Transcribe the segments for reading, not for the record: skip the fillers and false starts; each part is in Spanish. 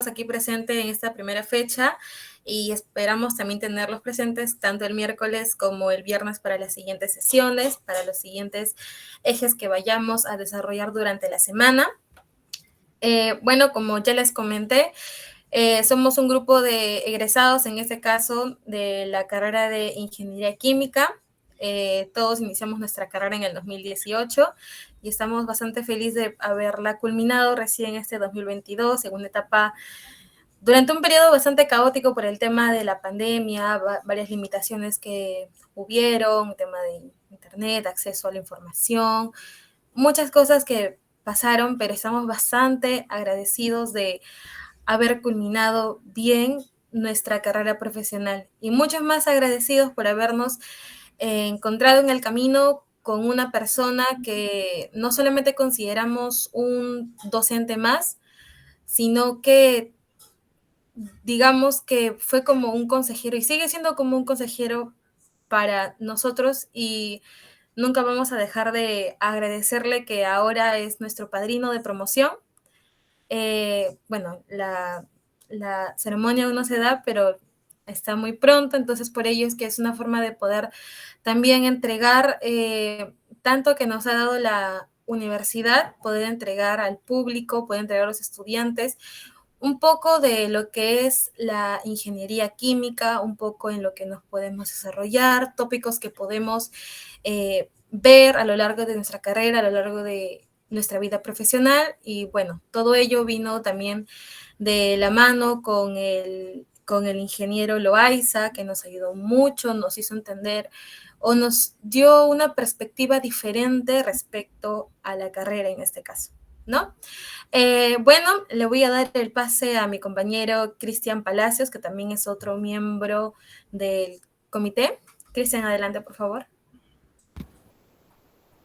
aquí presentes en esta primera fecha y esperamos también tenerlos presentes tanto el miércoles como el viernes para las siguientes sesiones, para los siguientes ejes que vayamos a desarrollar durante la semana. Bueno, como ya les comenté, somos un grupo de egresados, en este caso, de la carrera de Ingeniería Química. Todos iniciamos nuestra carrera en el 2018 y estamos bastante felices de haberla culminado recién este 2022, en una etapa durante un periodo bastante caótico por el tema de la pandemia, varias limitaciones que hubieron, tema de internet, acceso a la información, muchas cosas que pasaron, pero estamos bastante agradecidos de haber culminado bien nuestra carrera profesional y muchos más agradecidos por habernos encontrado en el camino con una persona que no solamente consideramos un docente más, sino que digamos que fue como un consejero y sigue siendo como un consejero para nosotros y nunca vamos a dejar de agradecerle que ahora es nuestro padrino de promoción. Bueno, la ceremonia aún no se da, pero está muy pronto, entonces por ello es que es una forma de poder también entregar tanto que nos ha dado la universidad, poder entregar al público, poder entregar a los estudiantes un poco de lo que es la ingeniería química, un poco en lo que nos podemos desarrollar, tópicos que podemos ver a lo largo de nuestra carrera, a lo largo de nuestra vida profesional y bueno, todo ello vino también de la mano con el ingeniero Loaiza, que nos ayudó mucho, nos hizo entender o nos dio una perspectiva diferente respecto a la carrera en este caso, ¿no? Bueno, le voy a dar el pase a mi compañero Cristian Palacios, que también es otro miembro del comité. Cristian, adelante, por favor.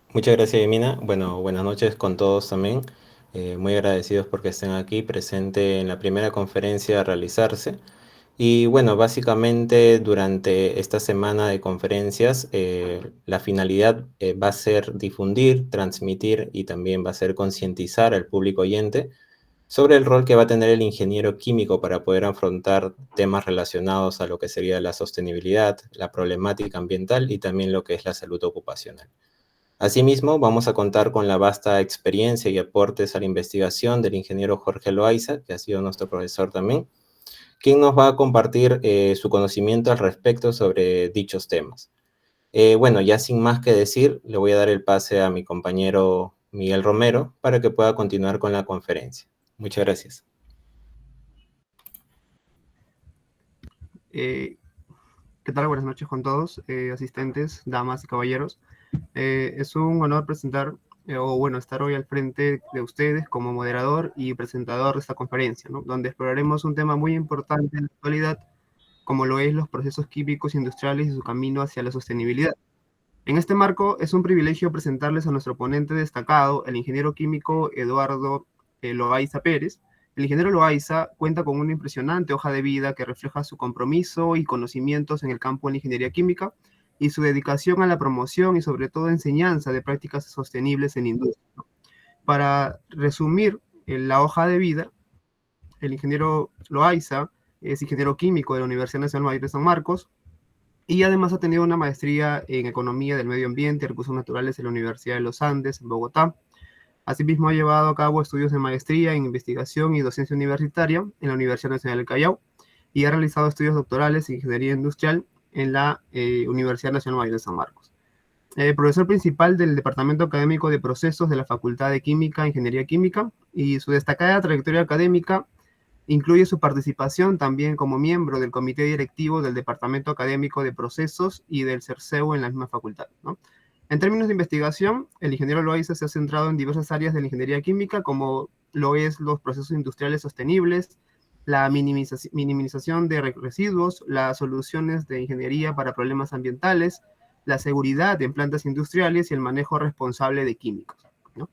Muchas gracias, Yemina. Bueno, buenas noches con todos también. Muy agradecidos porque estén aquí presente en la primera conferencia a realizarse. Y bueno, básicamente durante esta semana de conferencias, la finalidad va a ser difundir, transmitir y también va a ser concientizar al público oyente sobre el rol que va a tener el ingeniero químico para poder afrontar temas relacionados a lo que sería la sostenibilidad, la problemática ambiental y también lo que es la salud ocupacional. Asimismo, vamos a contar con la vasta experiencia y aportes a la investigación del ingeniero Jorge Loaiza, que ha sido nuestro profesor también, quien nos va a compartir su conocimiento al respecto sobre dichos temas. Bueno, ya sin más que decir, le voy a dar el pase a mi compañero Miguel Romero para que pueda continuar con la conferencia. Muchas gracias. ¿Qué tal? Buenas noches con todos, asistentes, damas y caballeros. Es un honor presentar, estar hoy al frente de ustedes como moderador y presentador de esta conferencia, ¿no? Donde exploraremos un tema muy importante en la actualidad, como lo es los procesos químicos industriales y su camino hacia la sostenibilidad. En este marco, es un privilegio presentarles a nuestro ponente destacado, el ingeniero químico Eduardo Loaiza Pérez. El ingeniero Loaiza cuenta con una impresionante hoja de vida que refleja su compromiso y conocimientos en el campo de la ingeniería química y su dedicación a la promoción y sobre todo enseñanza de prácticas sostenibles en industria. Para resumir la hoja de vida, el ingeniero Loaiza es ingeniero químico de la Universidad Nacional Mayor de San Marcos, y además ha tenido una maestría en Economía del Medio Ambiente y Recursos Naturales en la Universidad de los Andes, en Bogotá. Asimismo, ha llevado a cabo estudios de maestría en investigación y docencia universitaria en la Universidad Nacional del Callao y ha realizado estudios doctorales en Ingeniería Industrial en la Universidad Nacional Mayor de San Marcos. Profesor principal del Departamento Académico de Procesos de la Facultad de Química, Ingeniería Química, y su destacada trayectoria académica incluye su participación también como miembro del comité directivo del Departamento Académico de Procesos y del CERCEU en la misma facultad, ¿no? En términos de investigación, el ingeniero Loaiza se ha centrado en diversas áreas de la ingeniería química, como lo es los procesos industriales sostenibles, la minimización de residuos, las soluciones de ingeniería para problemas ambientales, la seguridad en plantas industriales y el manejo responsable de químicos, ¿no?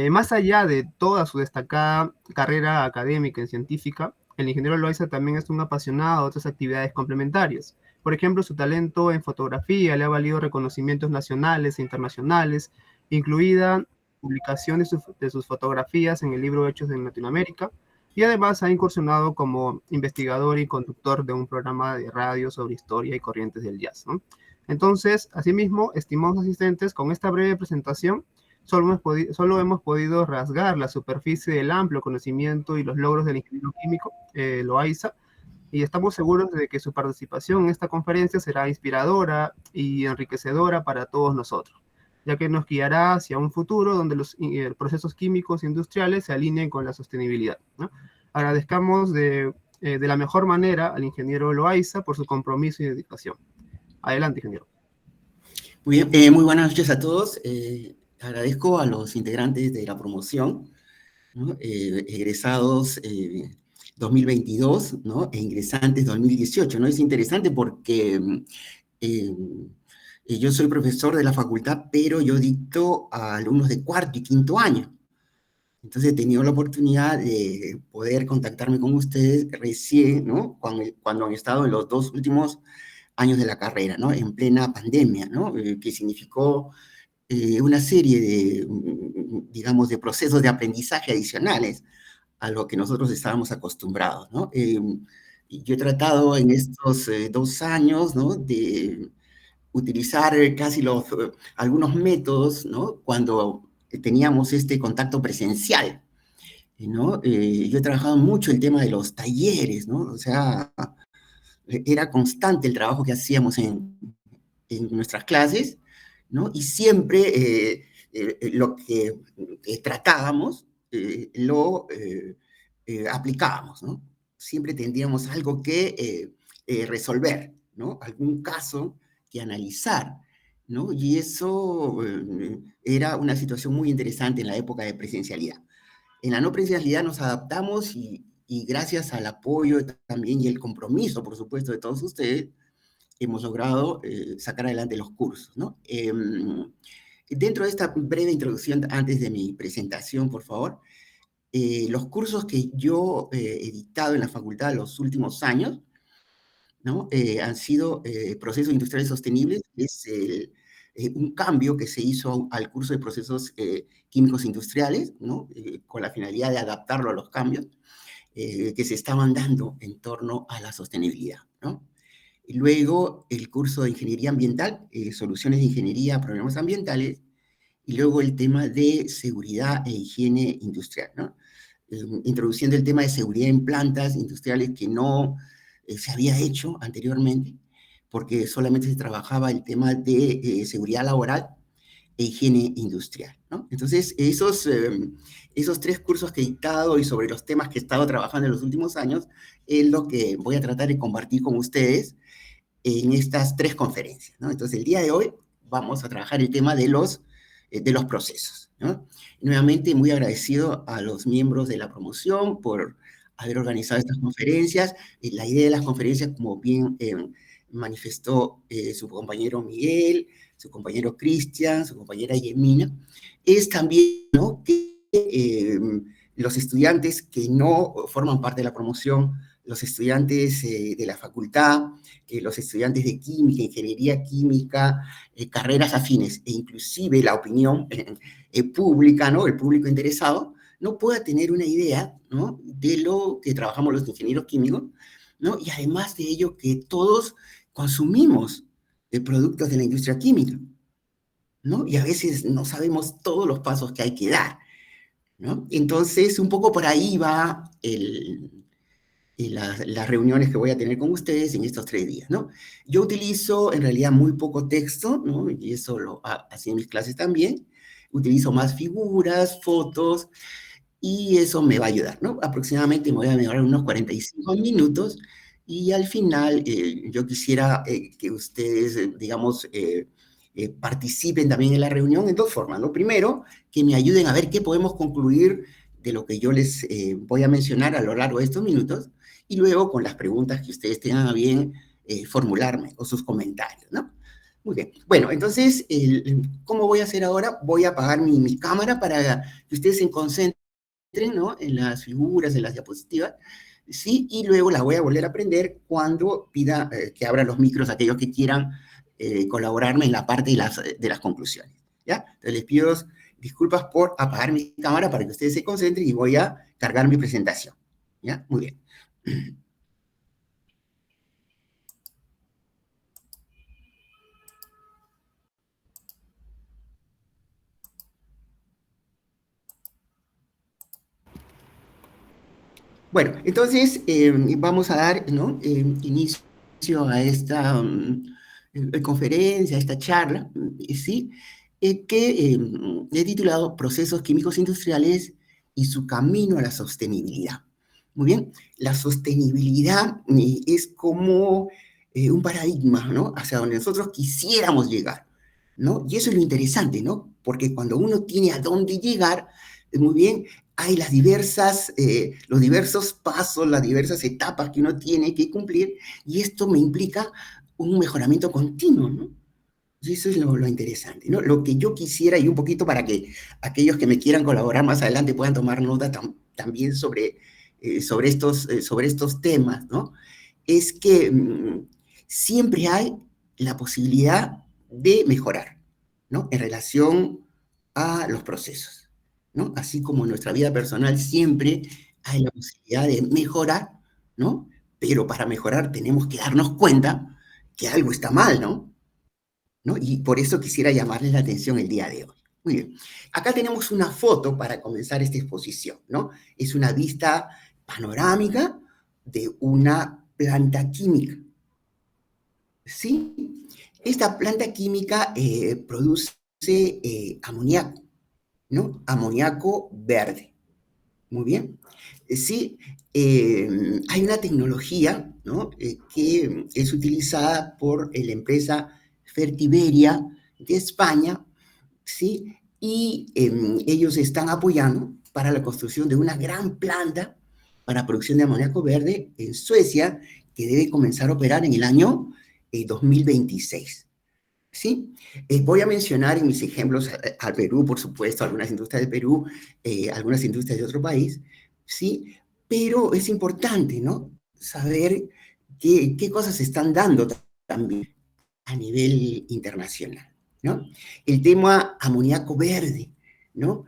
Más allá de toda su destacada carrera académica y científica, el ingeniero Loaiza también es un apasionado de otras actividades complementarias. Por ejemplo, su talento en fotografía le ha valido reconocimientos nacionales e internacionales, incluida publicación de sus fotografías en el libro Hechos en Latinoamérica, y además ha incursionado como investigador y conductor de un programa de radio sobre historia y corrientes del jazz, ¿no? Entonces, asimismo, estimados asistentes, con esta breve presentación, solo hemos podido rasgar la superficie del amplio conocimiento y los logros del ingeniero químico Loaiza, y estamos seguros de que su participación en esta conferencia será inspiradora y enriquecedora para todos nosotros, ya que nos guiará hacia un futuro donde los procesos químicos industriales se alineen con la sostenibilidad, ¿no? Agradezcamos de la mejor manera al ingeniero Loaiza por su compromiso y dedicación. Adelante, ingeniero. Muy bien, muy buenas noches a todos. Agradezco a los integrantes de la promoción, ¿no? Egresados 2022, ¿no? E ingresantes 2018, ¿no? Es interesante porque yo soy profesor de la facultad, pero yo dicto a alumnos de cuarto y quinto año. Entonces he tenido la oportunidad de poder contactarme con ustedes recién, ¿no? Cuando han estado en los 2 últimos años de la carrera, ¿no? En plena pandemia, ¿no? Que significó una serie de, digamos, de procesos de aprendizaje adicionales a lo que nosotros estábamos acostumbrados, ¿no? Yo he tratado en estos 2 años, ¿no? De utilizar casi algunos métodos, ¿no? Cuando teníamos este contacto presencial, ¿no? Yo he trabajado mucho el tema de los talleres, ¿no? O sea, era constante el trabajo que hacíamos en nuestras clases, ¿no? Y siempre lo que tratábamos lo aplicábamos, ¿no? Siempre tendríamos algo que resolver, ¿no? Algún caso que analizar, ¿no? Y eso era una situación muy interesante en la época de presencialidad. En la no presencialidad nos adaptamos y gracias al apoyo también y el compromiso, por supuesto, de todos ustedes, hemos logrado sacar adelante los cursos, ¿no? Dentro de esta breve introducción, antes de mi presentación, por favor, los cursos que yo he dictado en la facultad los últimos años, ¿no? Han sido procesos industriales sostenibles, es un cambio que se hizo al curso de procesos químicos industriales, ¿no? Con la finalidad de adaptarlo a los cambios que se estaban dando en torno a la sostenibilidad, ¿no? Y luego el curso de ingeniería ambiental, soluciones de ingeniería a problemas ambientales, y luego el tema de seguridad e higiene industrial, ¿no? Introduciendo el tema de seguridad en plantas industriales que no se había hecho anteriormente, porque solamente se trabajaba el tema de seguridad laboral e higiene industrial, ¿no? Entonces, esos 3 cursos que he dictado y sobre los temas que he estado trabajando en los últimos años, es lo que voy a tratar de compartir con ustedes en estas 3 conferencias, ¿no? Entonces, el día de hoy vamos a trabajar el tema de los procesos, ¿no? Nuevamente, muy agradecido a los miembros de la promoción por haber organizado estas conferencias. La idea de las conferencias, como bien manifestó su compañero Miguel, su compañero Cristian, su compañera Yemina, es también, ¿no? Que los estudiantes que no forman parte de la promoción, los estudiantes de la facultad, los estudiantes de química, ingeniería química, carreras afines, e inclusive la opinión pública, ¿no? El público interesado, no pueda tener una idea, ¿no? De lo que trabajamos los ingenieros químicos, ¿no? Y además de ello, que todos consumimos productos de la industria química, ¿no? Y a veces no sabemos todos los pasos que hay que dar, ¿no? Entonces, un poco por ahí va las reuniones que voy a tener con ustedes en estos 3 días, ¿no? Yo utilizo en realidad muy poco texto, ¿no? Y eso lo hacía en mis clases también. Utilizo más figuras, fotos, y eso me va a ayudar, ¿no? Aproximadamente me voy a demorar unos 45 minutos, y al final yo quisiera que ustedes, digamos, participen también en la reunión en 2 formas, ¿no? Primero, que me ayuden a ver qué podemos concluir de lo que yo les voy a mencionar a lo largo de estos minutos, y luego con las preguntas que ustedes tengan a bien formularme, o sus comentarios, ¿no? Muy bien. Bueno, entonces, ¿cómo voy a hacer ahora? Voy a apagar mi cámara para que ustedes se concentren, ¿no? En las figuras, en las diapositivas, ¿sí? Y luego las voy a volver a prender cuando pida que abran los micros a aquellos que quieran colaborarme en la parte de las conclusiones, ¿ya? Entonces les pido disculpas por apagar mi cámara para que ustedes se concentren, y voy a cargar mi presentación, ¿Ya? Muy bien. Bueno, entonces vamos a dar, ¿no? Inicio a esta conferencia, a esta charla, ¿sí? Que he titulado Procesos Químicos Industriales y su camino a la sostenibilidad. Muy bien, la sostenibilidad es como un paradigma, ¿no? Hacia donde nosotros quisiéramos llegar, ¿no? Y eso es lo interesante, ¿no? Porque cuando uno tiene a dónde llegar, muy bien, hay los diversos pasos, las diversas etapas que uno tiene que cumplir, y esto me implica un mejoramiento continuo, ¿no? Y eso es lo interesante, ¿no? Lo que yo quisiera, y un poquito para que aquellos que me quieran colaborar más adelante puedan tomar nota también sobre estos temas, ¿no? Es que siempre hay la posibilidad de mejorar, ¿no? En relación a los procesos, ¿no? Así como en nuestra vida personal siempre hay la posibilidad de mejorar, ¿no? Pero para mejorar tenemos que darnos cuenta que algo está mal, ¿no? ¿No? Y por eso quisiera llamarles la atención el día de hoy. Muy bien. Acá tenemos una foto para comenzar esta exposición, ¿no? Es una vista panorámica de una planta química, ¿sí? Esta planta química produce amoníaco, ¿no? Amoníaco verde. Muy bien. Sí, hay una tecnología, ¿no? Que es utilizada por la empresa Fertiberia de España, ¿sí? Y ellos están apoyando para la construcción de una gran planta para producción de amoníaco verde en Suecia, que debe comenzar a operar en el año 2026. ¿Sí? Voy a mencionar en mis ejemplos al Perú, por supuesto, algunas industrias de Perú, algunas industrias de otro país, ¿sí? Pero es importante, ¿no? Saber qué cosas se están dando también a nivel internacional, ¿no? El tema amoníaco verde, ¿no?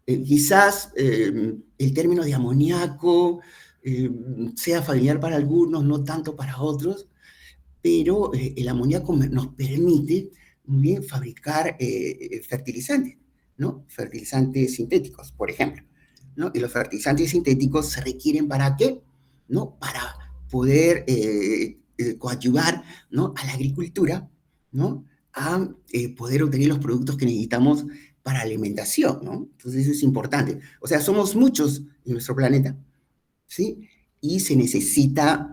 Quizás el término de amoníaco sea familiar para algunos, no tanto para otros, pero el amoníaco nos permite bien fabricar fertilizantes, ¿no? Fertilizantes sintéticos, por ejemplo, ¿no? Y los fertilizantes sintéticos se requieren ¿para qué? ¿No? Para poder coadyuvar, ¿no? A la agricultura, ¿no? A poder obtener los productos que necesitamos para alimentación, ¿no? Entonces eso es importante. O sea, somos muchos en nuestro planeta, ¿sí? Y se necesita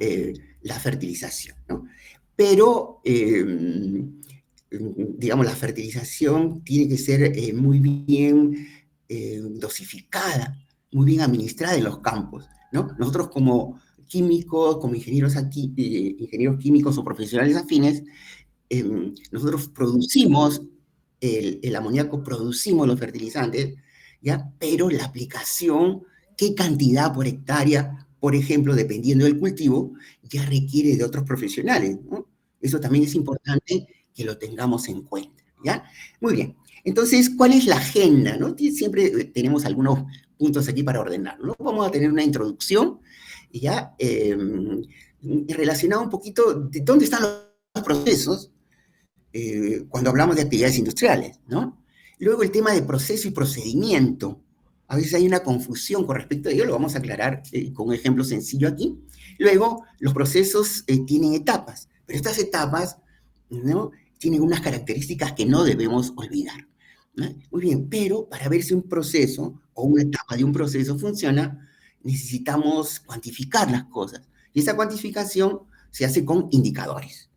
la fertilización, ¿no? Pero, digamos, la fertilización tiene que ser muy bien dosificada, muy bien administrada en los campos, ¿no? Nosotros como químicos, como ingenieros, ingenieros químicos o profesionales afines, nosotros producimos el amoníaco, producimos los fertilizantes, ¿ya? Pero la aplicación, qué cantidad por hectárea, por ejemplo, dependiendo del cultivo, ya requiere de otros profesionales, ¿no? Eso también es importante que lo tengamos en cuenta, ¿ya? Muy bien. Entonces, ¿cuál es la agenda, no? Siempre tenemos algunos puntos aquí para ordenarlo, ¿no? Vamos a tener una introducción, ¿ya? Relacionado un poquito de dónde están los procesos, cuando hablamos de actividades industriales, ¿no? Luego el tema de proceso y procedimiento. A veces hay una confusión con respecto a ello, lo vamos a aclarar con un ejemplo sencillo aquí. Luego, los procesos tienen etapas, pero estas etapas, ¿no? Tienen unas características que no debemos olvidar, ¿no? Muy bien, pero para ver si un proceso o una etapa de un proceso funciona, necesitamos cuantificar las cosas. Y esa cuantificación se hace con indicadores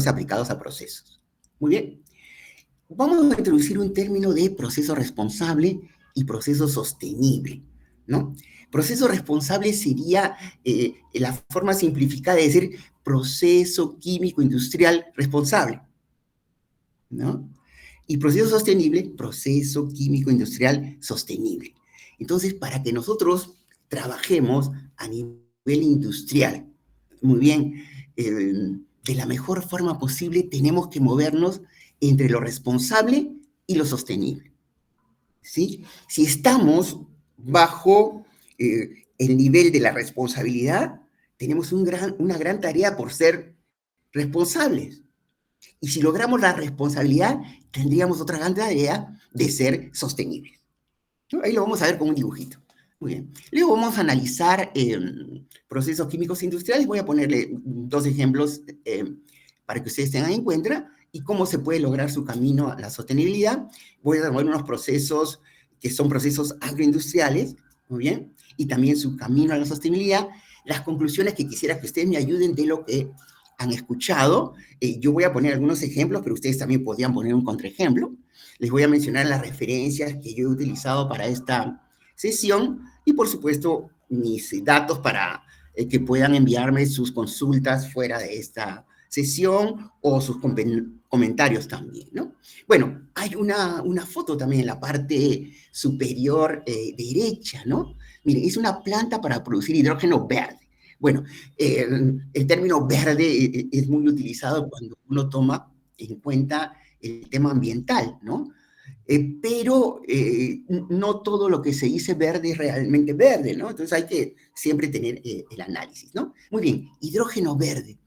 aplicados a procesos. Muy bien. Vamos a introducir un término de proceso responsable y proceso sostenible, ¿no? Proceso responsable sería la forma simplificada de decir proceso químico industrial responsable, ¿no? Y proceso sostenible, proceso químico industrial sostenible. Entonces, para que nosotros trabajemos a nivel industrial, muy bien, de la mejor forma posible, tenemos que movernos entre lo responsable y lo sostenible, ¿sí? Si estamos bajo el nivel de la responsabilidad, tenemos una gran tarea por ser responsables. Y si logramos la responsabilidad, tendríamos otra gran tarea de ser sostenibles, ¿no? Ahí lo vamos a ver con un dibujito. Muy bien. Luego vamos a analizar procesos químicos industriales. Voy a ponerle 2 ejemplos para que ustedes tengan en cuenta y cómo se puede lograr su camino a la sostenibilidad. Voy a dar unos procesos que son procesos agroindustriales, muy bien, y también su camino a la sostenibilidad. Las conclusiones que quisiera que ustedes me ayuden de lo que han escuchado. Yo voy a poner algunos ejemplos, pero ustedes también podrían poner un contraejemplo. Les voy a mencionar las referencias que yo he utilizado para esta sesión y, por supuesto, mis datos para que puedan enviarme sus consultas fuera de esta sesión o sus comentarios también, ¿no? Bueno, hay una foto también en la parte superior derecha, ¿no? Miren, es una planta para producir hidrógeno verde. Bueno, el término verde es muy utilizado cuando uno toma en cuenta el tema ambiental, ¿no? Pero no todo lo que se dice verde es realmente verde, ¿no? Entonces hay que siempre tener el análisis, ¿no? Muy bien, hidrógeno verde.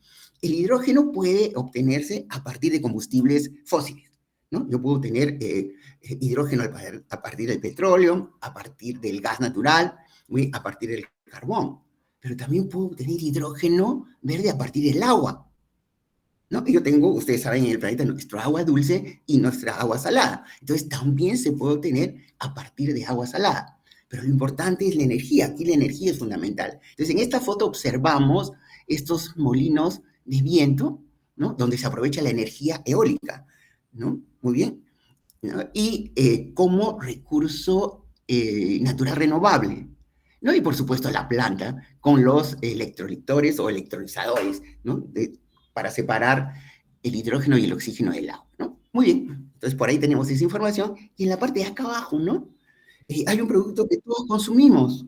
El hidrógeno puede obtenerse a partir de combustibles fósiles, ¿no? Yo puedo tener hidrógeno a partir del petróleo, a partir del gas natural, a partir del carbón, pero también puedo obtener hidrógeno verde a partir del agua, ¿no? Yo tengo, ustedes saben, en el planeta nuestro agua dulce y nuestra agua salada. Entonces, también se puede obtener a partir de agua salada. Pero lo importante es la energía. Aquí la energía es fundamental. Entonces, en esta foto observamos estos molinos de viento, ¿no? Donde se aprovecha la energía eólica, ¿no? Muy bien, ¿no? Y como recurso natural renovable, ¿no? Y, por supuesto, la planta con los electrolitores o electrolizadores, ¿no? Para separar el hidrógeno y el oxígeno del agua, ¿no? Muy bien, entonces por ahí tenemos esa información, y en la parte de acá abajo, ¿no? Hay un producto que todos consumimos,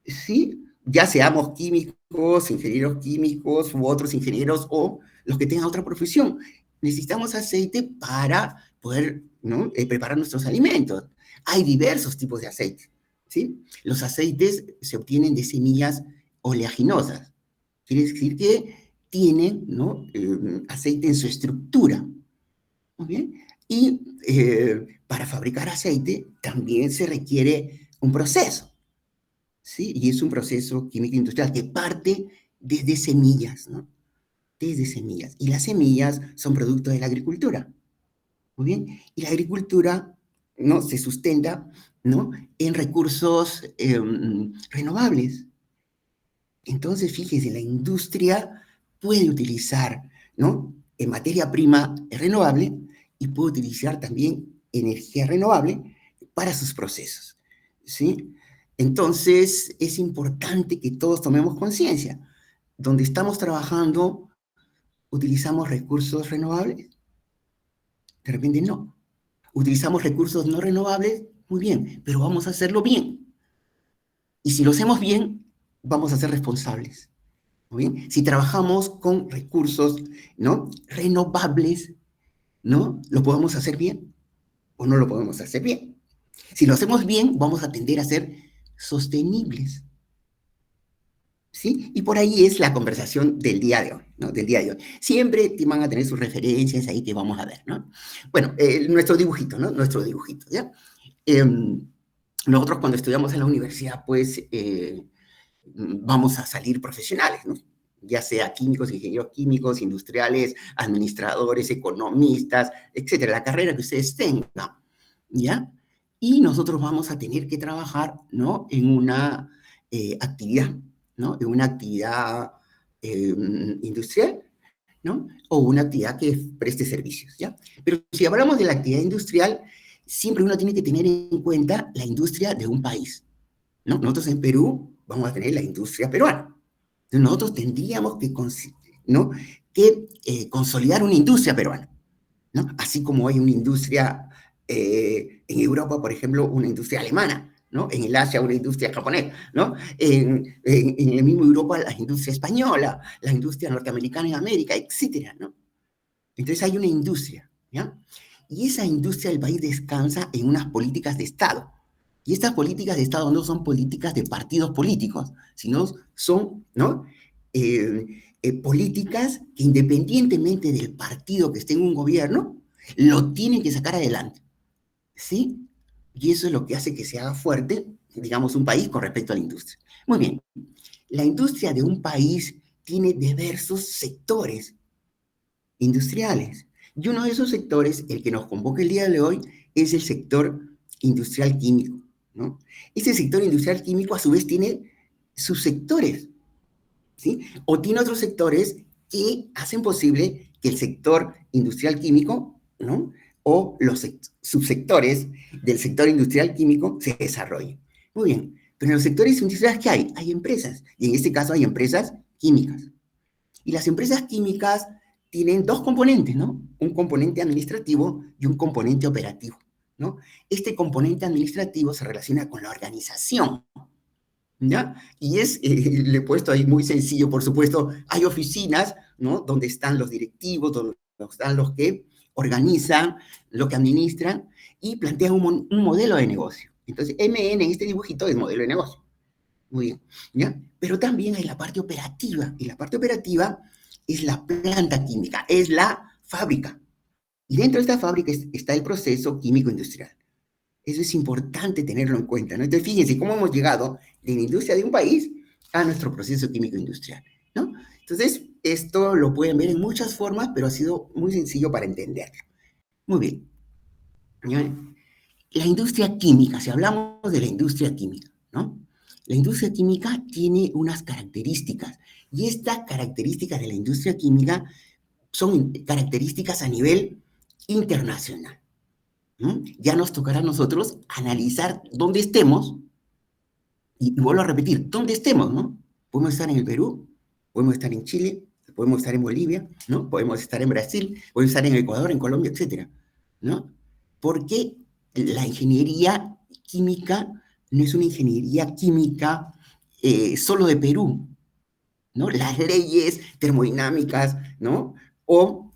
¿sí? Ya seamos químicos, ingenieros químicos, u otros ingenieros, o los que tengan otra profesión. Necesitamos aceite para poder, ¿no? Preparar nuestros alimentos. Hay diversos tipos de aceite, ¿sí? Los aceites se obtienen de semillas oleaginosas. Quiere decir que tienen, ¿no? Aceite en su estructura. ¿Muy bien? Y para fabricar aceite también se requiere un proceso, ¿sí? Y es un proceso químico industrial que parte desde semillas, ¿no? Desde semillas. Y las semillas son producto de la agricultura. Muy bien. Y la agricultura, ¿no? Se sustenta, ¿no? En recursos renovables. Entonces, fíjense, la industria puede utilizar, ¿no? En materia prima renovable y puede utilizar también energía renovable para sus procesos, ¿sí? Entonces, es importante que todos tomemos conciencia. Donde estamos trabajando, ¿utilizamos recursos renovables? De repente no. ¿Utilizamos recursos no renovables? Muy bien, pero vamos a hacerlo bien. Y si lo hacemos bien, vamos a ser responsables. ¿Muy bien? Si trabajamos con recursos, ¿no? Renovables, ¿no? ¿Lo podemos hacer bien o no lo podemos hacer bien? Si lo hacemos bien, vamos a tender a ser sostenibles, ¿sí? Y por ahí es la conversación del día de hoy, ¿no? Del día de hoy. Siempre van a tener sus referencias ahí que vamos a ver, ¿no? Bueno, nuestro dibujito, ¿no? Nuestro dibujito, ¿ya? Nosotros cuando estudiamos en la universidad, pues, vamos a salir profesionales, ¿no? Ya sea químicos, ingenieros químicos, industriales, administradores, economistas, etcétera, la carrera que ustedes tengan, ¿ya? Y nosotros vamos a tener que trabajar, ¿no? En una actividad, ¿no? En una actividad industrial, ¿no? O una actividad que preste servicios, ¿ya? Pero si hablamos de la actividad industrial, siempre uno tiene que tener en cuenta la industria de un país, ¿no? Nosotros en Perú vamos a tener la industria peruana. Entonces nosotros tendríamos que, ¿no? Consolidar una industria peruana, ¿no? Así como hay una industria en Europa, por ejemplo, una industria alemana, ¿no? En el Asia, una industria japonesa, ¿no? En el mismo Europa, la industria española, la industria norteamericana en América, etcétera, ¿no? Entonces hay una industria, ¿ya? Y esa industria del país descansa en unas políticas de Estado, Y estas políticas de Estado no son políticas de partidos políticos, sino son, ¿no? Políticas que independientemente del partido que esté en un gobierno, lo tienen que sacar adelante, ¿sí? Y eso es lo que hace que se haga fuerte, digamos, un país con respecto a la industria. Muy bien, la industria de un país tiene diversos sectores industriales. Y uno de esos sectores, el que nos convoca el día de hoy, es el sector industrial químico, ¿no? Este sector industrial químico, a su vez, tiene subsectores, ¿sí? O tiene otros sectores que hacen posible que el sector industrial químico, ¿no? O los subsectores del sector industrial químico se desarrollen. Muy bien, pero en los sectores industriales, ¿qué hay? Hay empresas, y en este caso hay empresas químicas. Y las empresas químicas tienen dos componentes, ¿no? Un componente administrativo y un componente operativo, ¿no? Este componente administrativo se relaciona con la organización, ¿ya? Y le he puesto ahí muy sencillo, por supuesto, hay oficinas, ¿no? Donde están los directivos, donde están los que organizan, lo que administran, y plantean un modelo de negocio. Entonces, MN en este dibujito es modelo de negocio. Muy bien, ¿ya? Pero también hay la parte operativa, y la parte operativa es la planta química, es la fábrica. Y dentro de esta fábrica está el proceso químico industrial. Eso es importante tenerlo en cuenta, ¿no? Entonces, fíjense cómo hemos llegado de la industria de un país a nuestro proceso químico industrial, ¿no? Entonces, esto lo pueden ver en muchas formas, pero ha sido muy sencillo para entenderlo. Muy bien. La industria química, si hablamos de la industria química, ¿no? La industria química tiene unas características, y estas características de la industria química son características a nivel internacional. Ya nos tocará a nosotros analizar dónde estemos, y vuelvo a repetir, dónde estemos, ¿no? Podemos estar en el Perú, podemos estar en Chile, podemos estar en Bolivia, ¿no? Podemos estar en Brasil, podemos estar en Ecuador, en Colombia, etcétera, ¿no? Porque la ingeniería química no es una ingeniería química solo de Perú, ¿no? Las leyes termodinámicas, ¿no? O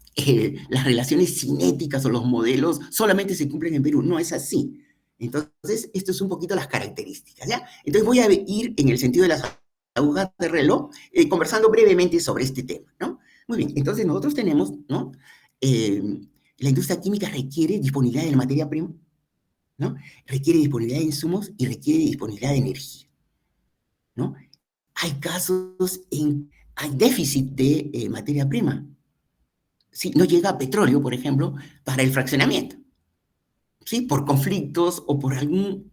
las relaciones cinéticas o los modelos solamente se cumplen en Perú. No es así. Entonces, esto es un poquito las características, ¿ya? Entonces voy a ir en el sentido de las agujas de reloj, conversando brevemente sobre este tema, ¿no? Muy bien, entonces nosotros tenemos, ¿no? La industria química requiere disponibilidad de la materia prima, ¿no? Requiere disponibilidad de insumos y requiere disponibilidad de energía, ¿no? Hay casos hay déficit de materia prima. ¿Sí? No llega petróleo, por ejemplo, para el fraccionamiento, ¿sí? Por conflictos o por algún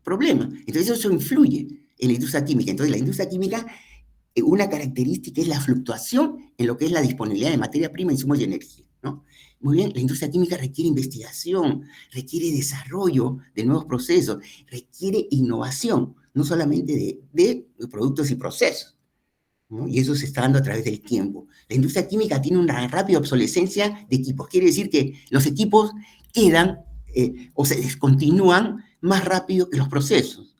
problema. Entonces eso influye en la industria química. Entonces la industria química, una característica es la fluctuación en lo que es la disponibilidad de materia prima, insumos y energía, ¿no? Muy bien, la industria química requiere investigación, requiere desarrollo de nuevos procesos, requiere innovación, no solamente de productos y procesos, ¿no? Y eso se está dando a través del tiempo. La industria química tiene una rápida obsolescencia de equipos. Quiere decir que los equipos quedan o se descontinúan más rápido que los procesos.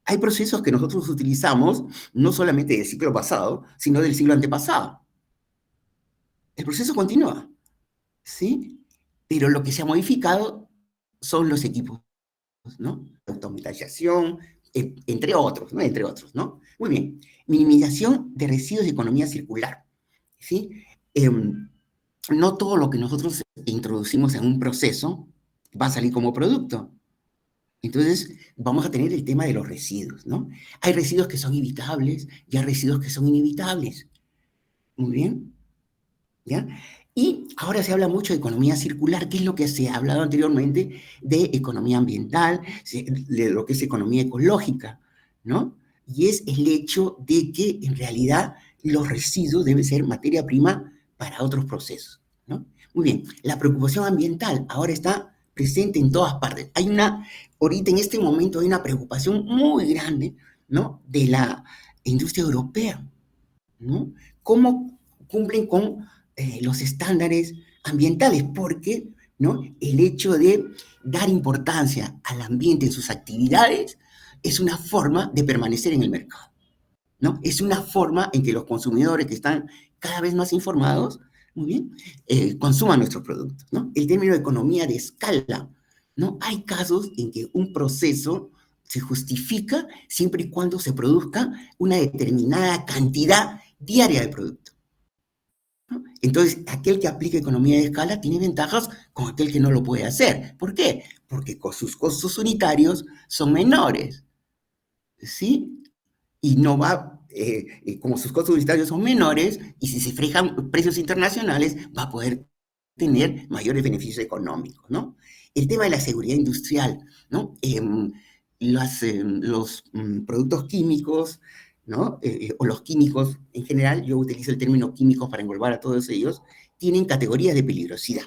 Hay procesos que nosotros utilizamos no solamente del ciclo pasado, sino del siglo antepasado. El proceso continúa, ¿sí? Pero lo que se ha modificado son los equipos, ¿no? Automatización, entre otros, ¿no? Entre otros, ¿no? Muy bien. Minimización de residuos de economía circular, ¿sí? No todo lo que nosotros introducimos en un proceso va a salir como producto. Entonces, vamos a tener el tema de los residuos, ¿no? Hay residuos que son evitables y hay residuos que son inevitables. Muy bien, ¿ya? Y ahora se habla mucho de economía circular, que es lo que se ha hablado anteriormente de economía ambiental, de lo que es economía ecológica, ¿no? Y es el hecho de que en realidad los residuos deben ser materia prima para otros procesos, ¿no? Muy bien, la preocupación ambiental ahora está presente en todas partes. Ahorita en este momento hay una preocupación muy grande, ¿no? De la industria europea, ¿no? ¿Cómo cumplen con los estándares ambientales? Porque, ¿no? El hecho de dar importancia al ambiente en sus actividades es una forma de permanecer en el mercado, ¿no? Es una forma en que los consumidores que están cada vez más informados, muy bien, consuman nuestros productos, ¿no? El término de economía de escala ¿no? Hay casos en que un proceso se justifica siempre y cuando se produzca una determinada cantidad diaria de producto, ¿no? Entonces, aquel que aplica economía de escala tiene ventajas con aquel que no lo puede hacer. ¿Por qué? Porque sus costos unitarios son menores, ¿sí? Y no va, como sus costos unitarios son menores, y si se fijan precios internacionales, va a poder tener mayores beneficios económicos, ¿no? El tema de la seguridad industrial, ¿no? Los productos químicos, ¿no? O los químicos en general, yo utilizo el término químicos para englobar a todos ellos, tienen categorías de peligrosidad,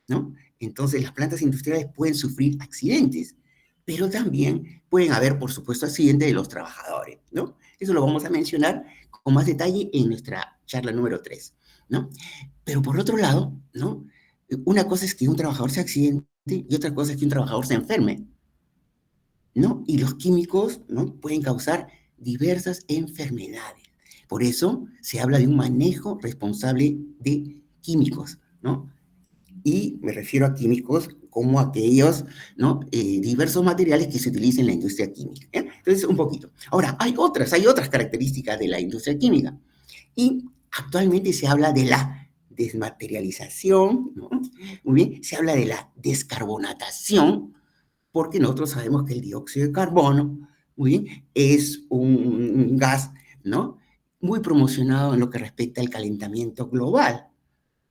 ¿no? Entonces, las plantas industriales pueden sufrir accidentes, pero también pueden haber, por supuesto, accidentes de los trabajadores, ¿no? Eso lo vamos a mencionar con más detalle en nuestra charla número 3, ¿no? Pero por otro lado, ¿no? Una cosa es que un trabajador se accidente y otra cosa es que un trabajador se enferme, ¿no? Y los químicos, ¿no? Pueden causar diversas enfermedades. Por eso se habla de un manejo responsable de químicos, ¿no? Y me refiero a químicos como aquellos, ¿no? Diversos materiales que se utilizan en la industria química, ¿eh? Entonces, un poquito. Ahora, hay otras características de la industria química. Y actualmente se habla de la desmaterialización, ¿no? Muy bien, se habla de la descarbonatación, porque nosotros sabemos que el dióxido de carbono, muy bien, es un gas, ¿no? Muy promocionado en lo que respecta al calentamiento global.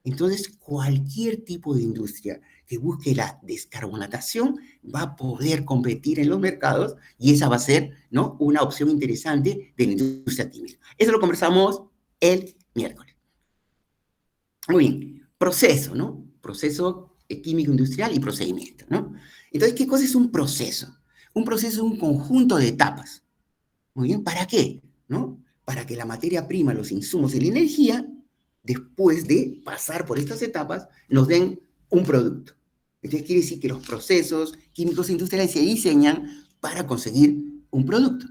Entonces, cualquier tipo de industria que busque la descarbonatación va a poder competir en los mercados y esa va a ser, ¿no? Una opción interesante de la industria química. Eso lo conversamos el miércoles. Muy bien, proceso, ¿no? Proceso químico industrial y procedimiento, ¿no? Entonces, ¿qué cosa es un proceso? Un proceso es un conjunto de etapas. Muy bien, ¿para qué? ¿No? Para que la materia prima, los insumos y la energía, después de pasar por estas etapas, nos den un producto. Entonces, quiere decir que los procesos químicos industriales se diseñan para conseguir un producto.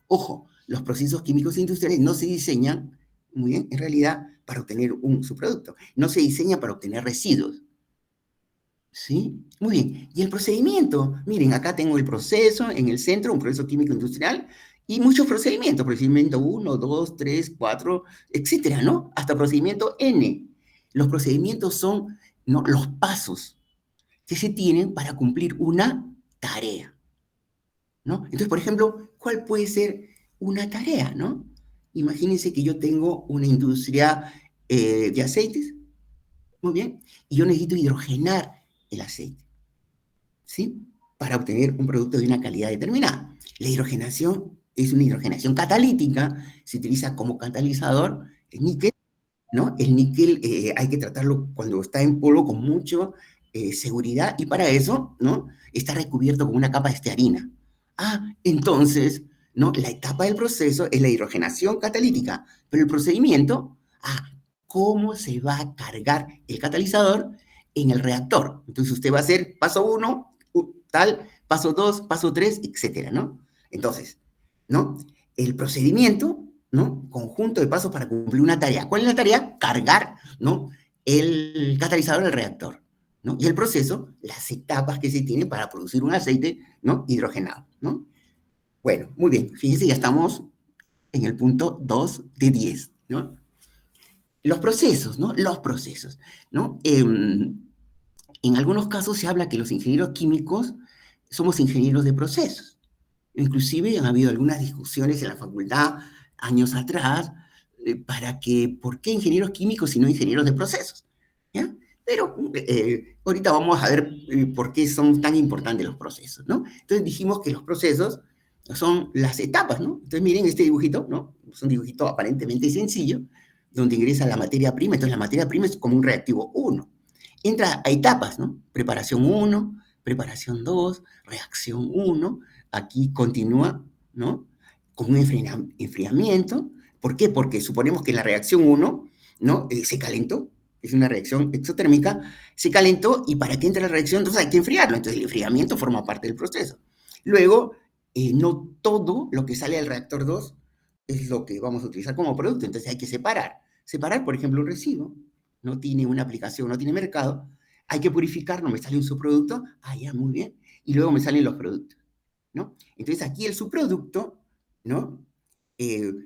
Ojo, los procesos químicos industriales no se diseñan, muy bien, en realidad, para obtener un subproducto. No se diseña para obtener residuos. ¿Sí? Muy bien. Y el procedimiento, miren, acá tengo el proceso en el centro, un proceso químico industrial, y muchos procedimientos, procedimiento 1, 2, 3, 4, etcétera, ¿no? Hasta procedimiento N. Los procedimientos son, ¿no?, los pasos que se tienen para cumplir una tarea, ¿no? Entonces, por ejemplo, ¿cuál puede ser una tarea, no? Imagínense que yo tengo una industria de aceites, muy bien, y yo necesito hidrogenar el aceite, ¿sí? Para obtener un producto de una calidad determinada. La hidrogenación es una hidrogenación catalítica, se utiliza como catalizador el níquel, ¿no? El níquel hay que tratarlo cuando está en polvo con mucha seguridad y para eso, ¿no? Está recubierto con una capa de estearina. Entonces, ¿no? La etapa del proceso es la hidrogenación catalítica, pero el procedimiento, ¿cómo se va a cargar el catalizador en el reactor? Entonces usted va a hacer paso 1, tal, paso 2, paso 3, etcétera, ¿no? Entonces, ¿no? El procedimiento, ¿no? Conjunto de pasos para cumplir una tarea. ¿Cuál es la tarea? Cargar, ¿no?, el catalizador del reactor, ¿no? Y el proceso, las etapas que se tienen para producir un aceite, ¿no?, hidrogenado, ¿no? Bueno, muy bien. Fíjense, ya estamos en el punto 2 de 10, ¿no? Los procesos, ¿no? Los procesos, ¿no? En algunos casos se habla que los ingenieros químicos somos ingenieros de procesos. Inclusive han habido algunas discusiones en la facultad años atrás para que, ¿por qué ingenieros químicos y no ingenieros de procesos? ¿Ya? Pero ahorita vamos a ver por qué son tan importantes los procesos, ¿no? Entonces dijimos que los procesos son las etapas, ¿no? Entonces miren este dibujito, ¿no? Es un dibujito aparentemente sencillo, donde ingresa la materia prima. Entonces la materia prima es como un reactivo 1. Entra a etapas, ¿no? Preparación 1, preparación 2, reacción 1. Aquí continúa, ¿no?, con un enfriamiento. ¿Por qué? Porque suponemos que la reacción 1, ¿no?, se calentó, es una reacción exotérmica, se calentó y para que entre la reacción, entonces hay que enfriarlo. Entonces el enfriamiento forma parte del proceso. Luego, no todo lo que sale del reactor 2 es lo que vamos a utilizar como producto, entonces hay que separar. Separar, por ejemplo, un residuo, no tiene una aplicación, no tiene mercado, hay que purificar, no me sale un subproducto, ya, muy bien. y luego me salen los productos, ¿no? Entonces aquí el subproducto, ¿no?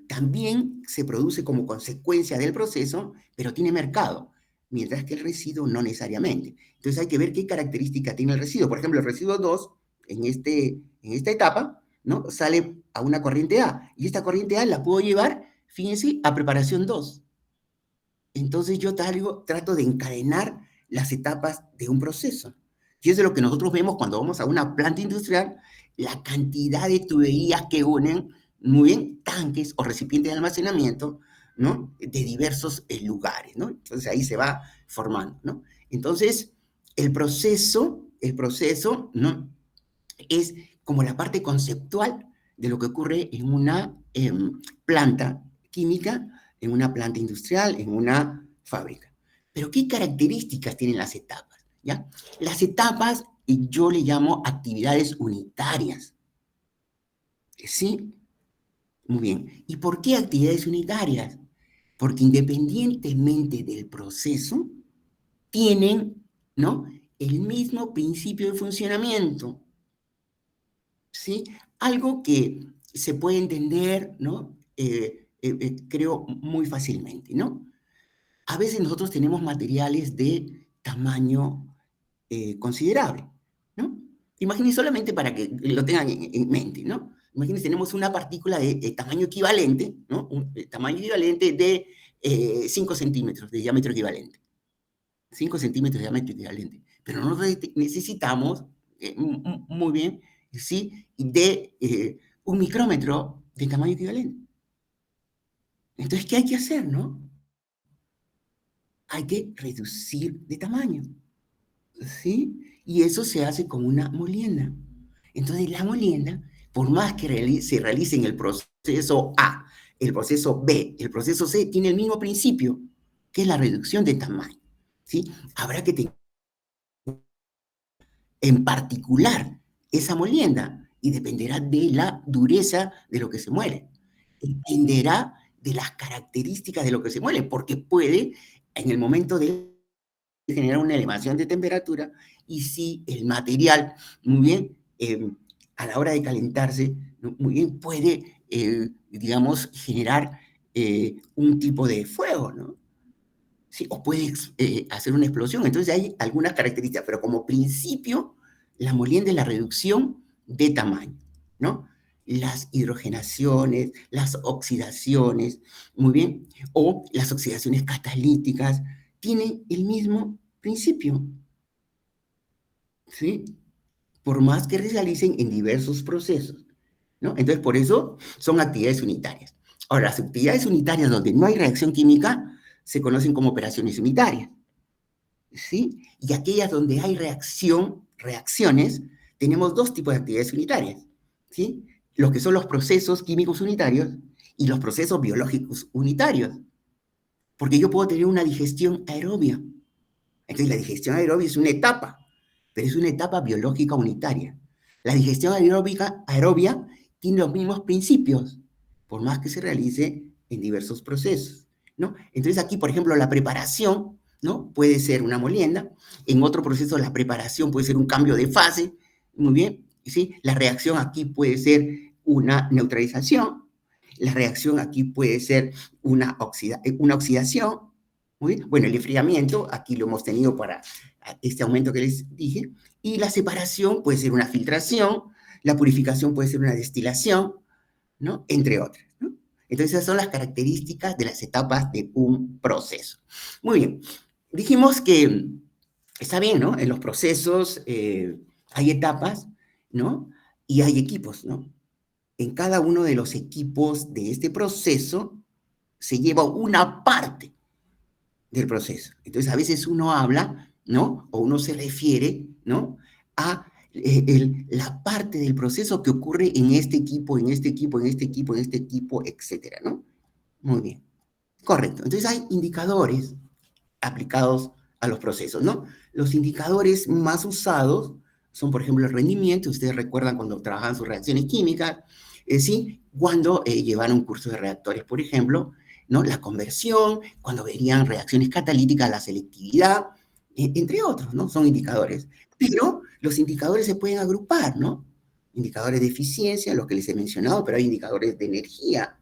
También se produce como consecuencia del proceso, pero tiene mercado, mientras que el residuo no necesariamente. Entonces hay que ver qué característica tiene el residuo. Por ejemplo, el residuo 2, en esta etapa, ¿no? Sale a una corriente A, y esta corriente A la puedo llevar, fíjense, a preparación 2. Entonces yo trato de encadenar las etapas de un proceso. Y eso es lo que nosotros vemos cuando vamos a una planta industrial, la cantidad de tuberías que unen, muy bien, tanques o recipientes de almacenamiento, ¿no? De diversos lugares, ¿no? Entonces ahí se va formando, ¿no? Entonces, el proceso, ¿no? Es como la parte conceptual de lo que ocurre en una planta química, en una planta industrial, en una fábrica. Pero ¿qué características tienen las etapas? ¿Ya? Las etapas yo le llamo actividades unitarias. ¿Sí? Muy bien. ¿Y por qué actividades unitarias? Porque independientemente del proceso, tienen, ¿no? El mismo principio de funcionamiento. ¿Sí? Algo que se puede entender, ¿no? Creo muy fácilmente, ¿no? A veces nosotros tenemos materiales de tamaño considerable, ¿no? Imagínense solamente para que lo tengan en mente, ¿no? Imagínense, tenemos una partícula de tamaño equivalente, ¿no? Tamaño equivalente de 5 centímetros de diámetro equivalente. 5 centímetros de diámetro equivalente. Pero nosotros necesitamos, muy bien, ¿sí? De 1 micrómetro de tamaño equivalente. Entonces, ¿qué hay que hacer, no? Hay que reducir de tamaño, ¿sí? Y eso se hace con una molienda. Entonces, la molienda, por más que se realice en el proceso A, el proceso B, el proceso C, tiene el mismo principio, que es la reducción de tamaño, ¿sí? Habrá que tener en particular esa molienda, y dependerá de la dureza de lo que se muele. Dependerá de las características de lo que se muele, porque puede, en el momento de generar una elevación de temperatura, y si el material, muy bien, a la hora de calentarse, muy bien, puede, digamos, generar un tipo de fuego, ¿no? Sí, o puede hacer una explosión. Entonces hay algunas características, pero como principio, la molienda es la reducción de tamaño, ¿no? Las hidrogenaciones, las oxidaciones, muy bien, o las oxidaciones catalíticas, tienen el mismo principio, ¿sí? Por más que realicen en diversos procesos, ¿no? Entonces, por eso son actividades unitarias. Ahora, las actividades unitarias donde no hay reacción química se conocen como operaciones unitarias, ¿sí? Y aquellas donde hay reacciones, tenemos dos tipos de actividades unitarias, ¿sí? Los que son los procesos químicos unitarios y los procesos biológicos unitarios. Porque yo puedo tener una digestión aerobia. Entonces, la digestión aerobia es una etapa, pero es una etapa biológica unitaria. La digestión aerobia tiene los mismos principios, por más que se realice en diversos procesos, ¿no? Entonces aquí, por ejemplo, la preparación, ¿no? Puede ser una molienda, en otro proceso la preparación puede ser un cambio de fase, muy bien, ¿sí? La reacción aquí puede ser una neutralización, la reacción aquí puede ser una oxidación, muy bien. Bueno, el enfriamiento, aquí lo hemos tenido para este aumento que les dije, y la separación puede ser una filtración, la purificación puede ser una destilación, ¿no? Entre otras, ¿no? Entonces, esas son las características de las etapas de un proceso. Muy bien, dijimos que está bien, ¿no? En los procesos hay etapas, ¿no? Y hay equipos, ¿no? En cada uno de los equipos de este proceso se lleva una parte del proceso. Entonces, a veces uno habla, ¿no? O uno se refiere, ¿no? A la parte del proceso que ocurre en este equipo, en este equipo, en este equipo, en este equipo, etcétera, ¿no? Muy bien. Correcto. Entonces, hay indicadores aplicados a los procesos, ¿no? Los indicadores más usados son, por ejemplo, el rendimiento. Ustedes recuerdan cuando trabajaban sus reacciones químicas, ¿sí? Cuando llevaron un curso de reactores, por ejemplo, ¿no? La conversión, cuando verían reacciones catalíticas, la selectividad, entre otros, ¿no? Son indicadores. Pero Los indicadores se pueden agrupar, ¿no? Indicadores de eficiencia, los que les he mencionado, pero hay indicadores de energía,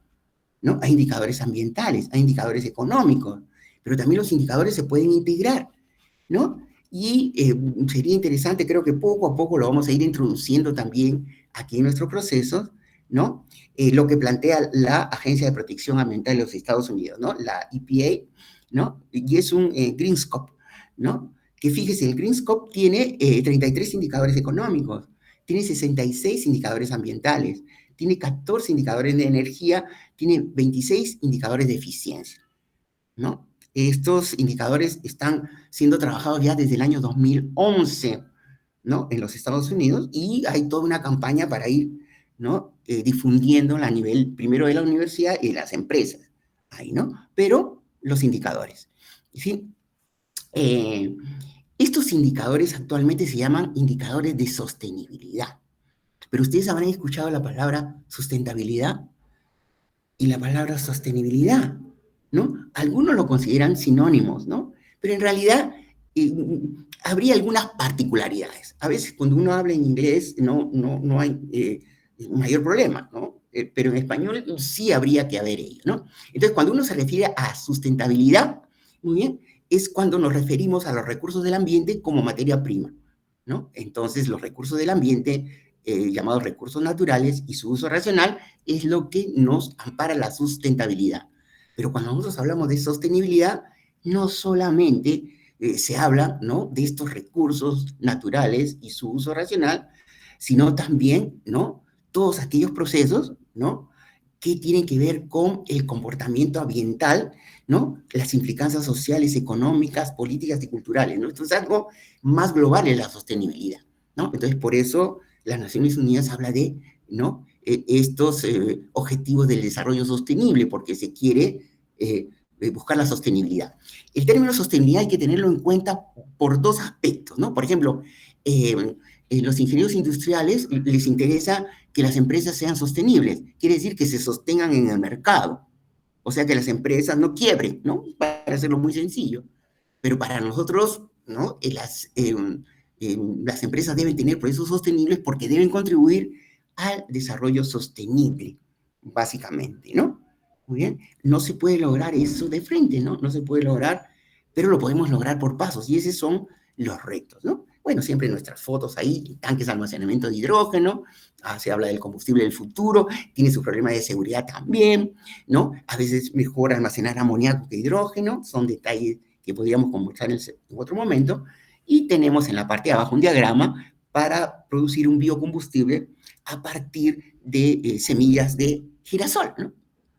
¿no? Hay indicadores ambientales, hay indicadores económicos, pero también los indicadores se pueden integrar, ¿no? Y sería interesante, creo que poco a poco lo vamos a ir introduciendo también aquí en nuestros procesos, ¿no? Lo que plantea la Agencia de Protección Ambiental de los Estados Unidos, ¿no? La EPA, ¿no? Y es un Green Scope, ¿no? Que fíjese, el Green Scope tiene 33 indicadores económicos, tiene 66 indicadores ambientales, tiene 14 indicadores de energía, tiene 26 indicadores de eficiencia, ¿no? Estos indicadores están siendo trabajados ya desde el año 2011, ¿no? En los Estados Unidos, y hay toda una campaña para ir, ¿no? Difundiéndola a nivel, primero de la universidad y de las empresas, ahí, ¿no? Pero los indicadores, ¿sí? Estos indicadores actualmente se llaman indicadores de sostenibilidad, pero ustedes habrán escuchado la palabra sustentabilidad y la palabra sostenibilidad, ¿no? Algunos lo consideran sinónimos, ¿no? Pero en realidad habría algunas particularidades. A veces cuando uno habla en inglés no hay mayor problema, ¿no? Pero en español sí habría que haber ello, ¿no? Entonces, cuando uno se refiere a sustentabilidad, muy bien, es cuando nos referimos a los recursos del ambiente como materia prima, ¿no? Entonces, los recursos del ambiente, llamados recursos naturales, y su uso racional, es lo que nos ampara la sustentabilidad. Pero cuando nosotros hablamos de sostenibilidad, no solamente se habla, ¿no?, de estos recursos naturales y su uso racional, sino también, ¿no?, todos aquellos procesos, ¿no?, que tienen que ver con el comportamiento ambiental, ¿no?, las implicancias sociales, económicas, políticas y culturales, ¿no? Esto es algo más global en la sostenibilidad, ¿no? Entonces, por eso las Naciones Unidas habla de, ¿no?, estos objetivos del desarrollo sostenible, porque se quiere buscar la sostenibilidad. El término sostenibilidad hay que tenerlo en cuenta por dos aspectos, ¿no? Por ejemplo, los ingenieros industriales les interesa que las empresas sean sostenibles, quiere decir que se sostengan en el mercado, o sea, que las empresas no quiebren, ¿no? Para hacerlo muy sencillo. Pero para nosotros, ¿no?, las empresas deben tener procesos sostenibles porque deben contribuir al desarrollo sostenible, básicamente, ¿no? Muy bien, no se puede lograr eso de frente, ¿no? No se puede lograr, pero lo podemos lograr por pasos, y esos son los retos, ¿no? Bueno, siempre nuestras fotos ahí, tanques de almacenamiento de hidrógeno, se habla del combustible del futuro, tiene su problema de seguridad también, ¿no? A veces mejor almacenar amoníaco que hidrógeno, son detalles que podríamos conversar en otro momento, y tenemos en la parte de abajo un diagrama para producir un biocombustible a partir de semillas de girasol, ¿no?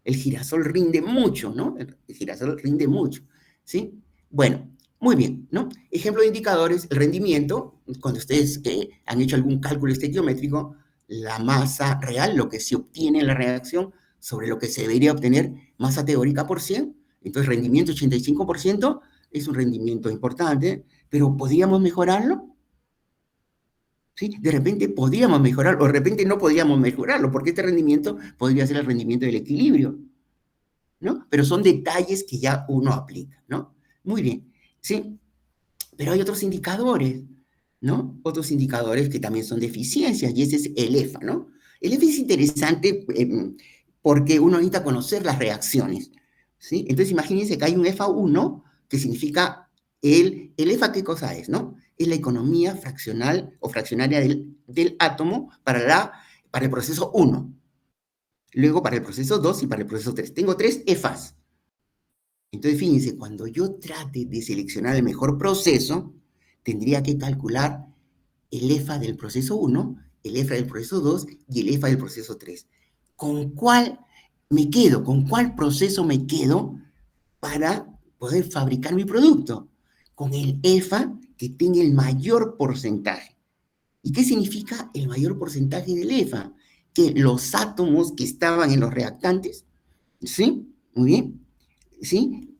El girasol rinde mucho, ¿no? El girasol rinde mucho, ¿sí? Bueno, muy bien, ¿no? Ejemplo de indicadores, el rendimiento, cuando ustedes han hecho algún cálculo estequiométrico, la masa real, lo que se obtiene en la reacción, sobre lo que se debería obtener masa teórica por 100, entonces rendimiento 85%, es un rendimiento importante, pero ¿podríamos mejorarlo? ¿Sí? De repente podríamos mejorarlo, o de repente no podríamos mejorarlo, porque este rendimiento podría ser el rendimiento del equilibrio, ¿no? Pero son detalles que ya uno aplica, ¿no? Muy bien, ¿sí? Pero hay otros indicadores, ¿no? Otros indicadores que también son de eficiencia, y ese es el EFA, ¿no? El EFA es interesante porque uno necesita conocer las reacciones, ¿sí? Entonces, imagínense que hay un EFA1, que significa el EFA, ¿qué cosa es, no? Es la economía fraccional o fraccionaria del átomo para el proceso 1. Luego para el proceso 2 y para el proceso 3. Tengo 3 EFAs. Entonces, fíjense, cuando yo trate de seleccionar el mejor proceso, tendría que calcular el EFA del proceso 1, el EFA del proceso 2 y el EFA del proceso 3. ¿Con cuál me quedo? ¿Con cuál proceso me quedo para poder fabricar mi producto? Con el EFA que tenga el mayor porcentaje. ¿Y qué significa el mayor porcentaje del EFA? Que los átomos que estaban en los reactantes, ¿sí? Muy bien, ¿sí?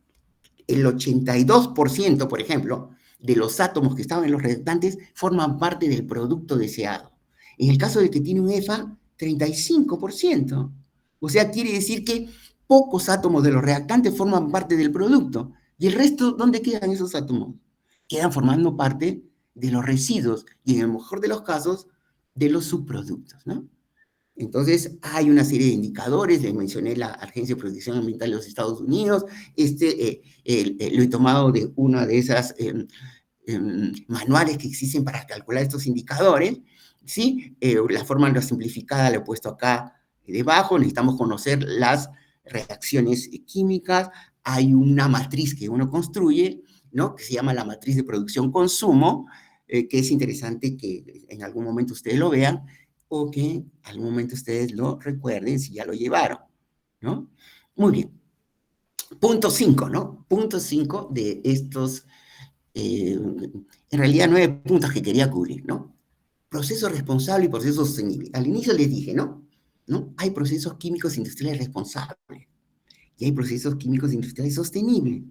El 82%, por ejemplo, de los átomos que estaban en los reactantes forman parte del producto deseado. En el caso de que tiene un EFA, 35%. O sea, quiere decir que pocos átomos de los reactantes forman parte del producto. ¿Y el resto, dónde quedan esos átomos? Quedan formando parte de los residuos y en el mejor de los casos, de los subproductos, ¿no? Entonces, hay una serie de indicadores, les mencioné la Agencia de Protección Ambiental de los Estados Unidos, lo he tomado de una de esas manuales que existen para calcular estos indicadores, ¿sí? La fórmula simplificada la he puesto acá debajo, necesitamos conocer las reacciones químicas, hay una matriz que uno construye, ¿no? Que se llama la matriz de producción-consumo, que es interesante que en algún momento ustedes lo vean, o que en algún momento ustedes lo recuerden si ya lo llevaron, ¿no? Muy bien. Punto 5, ¿no? Punto 5 de estos, en realidad 9 puntos que quería cubrir, ¿no? Proceso responsable y proceso sostenible. Al inicio les dije, ¿no? Hay procesos químicos industriales responsables y hay procesos químicos industriales sostenibles.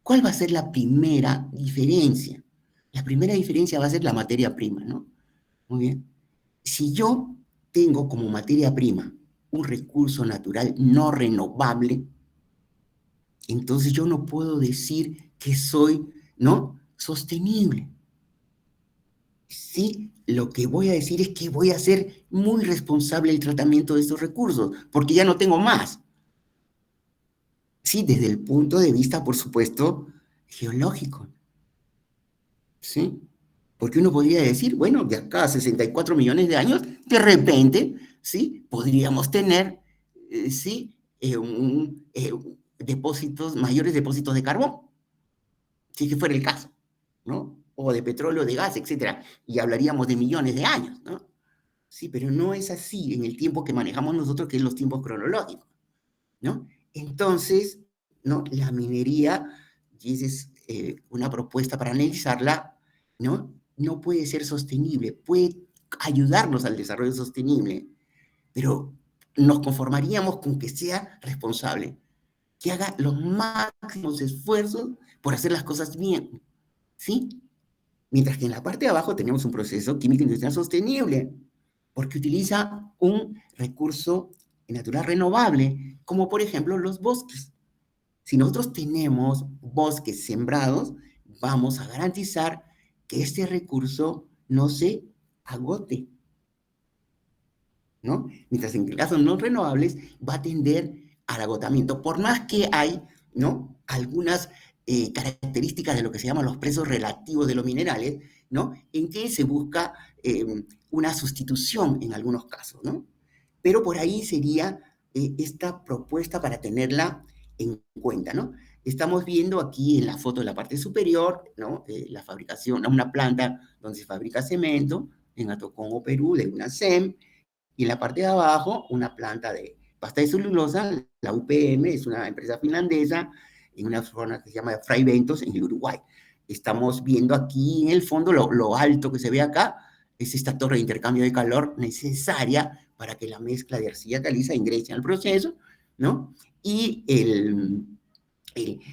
¿Cuál va a ser la primera diferencia? La primera diferencia va a ser la materia prima, ¿no? Muy bien. Si yo tengo como materia prima un recurso natural no renovable, entonces yo no puedo decir que soy, ¿no?, sostenible. Sí, lo que voy a decir es que voy a ser muy responsable del tratamiento de estos recursos, porque ya no tengo más. Sí, desde el punto de vista, por supuesto, geológico. ¿Sí? Porque uno podría decir, bueno, de acá a 64 millones de años, de repente, ¿sí?, podríamos tener, ¿sí?, mayores depósitos de carbón, si que fuera el caso, ¿no? O de petróleo, de gas, etcétera, y hablaríamos de millones de años, ¿no? Sí, pero no es así en el tiempo que manejamos nosotros, que es los tiempos cronológicos, ¿no? Entonces, ¿no?, la minería, y esa es una propuesta para analizarla, ¿no?, no puede ser sostenible, puede ayudarnos al desarrollo sostenible, pero nos conformaríamos con que sea responsable, que haga los máximos esfuerzos por hacer las cosas bien, ¿sí? Mientras que en la parte de abajo tenemos un proceso químico industrial sostenible, porque utiliza un recurso natural renovable, como por ejemplo los bosques. Si nosotros tenemos bosques sembrados, vamos a garantizar que este recurso no se agote, ¿no? Mientras en el caso de no renovables va a tender al agotamiento, por más que hay, ¿no?, algunas características de lo que se llaman los precios relativos de los minerales, ¿no?, en que se busca una sustitución en algunos casos, ¿no? Pero por ahí sería esta propuesta para tenerla en cuenta, ¿no? Estamos viendo aquí en la foto de la parte superior, ¿no?, la fabricación, una planta donde se fabrica cemento, en Atocongo, Perú, de una SEM, y en la parte de abajo, una planta de pasta de celulosa, la UPM, es una empresa finlandesa, en una zona que se llama Fray Bentos, en el Uruguay. Estamos viendo aquí en el fondo, lo alto que se ve acá, es esta torre de intercambio de calor necesaria para que la mezcla de arcilla caliza ingrese al proceso, ¿no? Y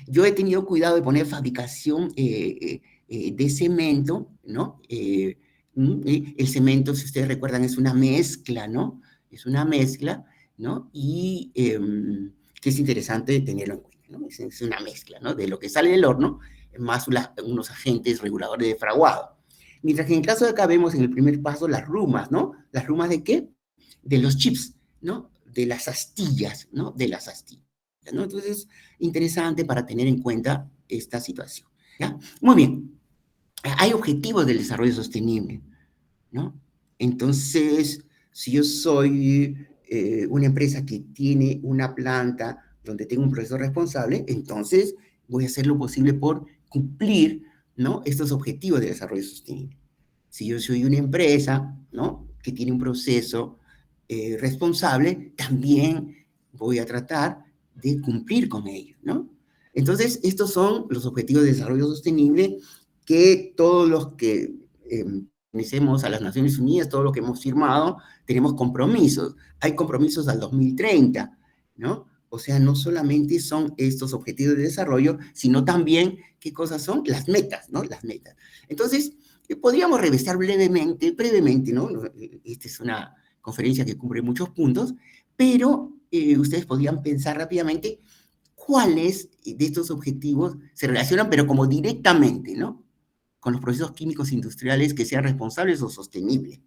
yo he tenido cuidado de poner fabricación de cemento, ¿no? El cemento, si ustedes recuerdan, es una mezcla, ¿no? Es una mezcla, ¿no? Y que es interesante tenerlo en cuenta, ¿no? Es una mezcla, ¿no?, de lo que sale del horno, más unos agentes reguladores de fraguado. Mientras que en el caso de acá vemos en el primer paso las rumas, ¿no? ¿Las rumas de qué? De los chips, ¿no? De las astillas, ¿no? De las astillas, ¿no? Entonces, interesante para tener en cuenta esta situación, ¿ya? Muy bien. Hay objetivos del desarrollo sostenible, ¿no? Entonces, si yo soy una empresa que tiene una planta donde tengo un proceso responsable, entonces voy a hacer lo posible por cumplir, ¿no?, estos objetivos de desarrollo sostenible. Si yo soy una empresa, ¿no?, que tiene un proceso responsable, también voy a tratar de cumplir con ello, ¿no? Entonces, estos son los objetivos de desarrollo sostenible que todos los que pertenecemos a las Naciones Unidas, todos los que hemos firmado, tenemos compromisos. Hay compromisos al 2030, ¿no? O sea, no solamente son estos objetivos de desarrollo, sino también, ¿qué cosas son? Las metas, ¿no? Las metas. Entonces, podríamos revisar brevemente, ¿no? Esta es una conferencia que cubre muchos puntos, pero ustedes podrían pensar rápidamente cuáles de estos objetivos se relacionan, pero como directamente, ¿no? con los procesos químicos industriales que sean responsables o sostenibles,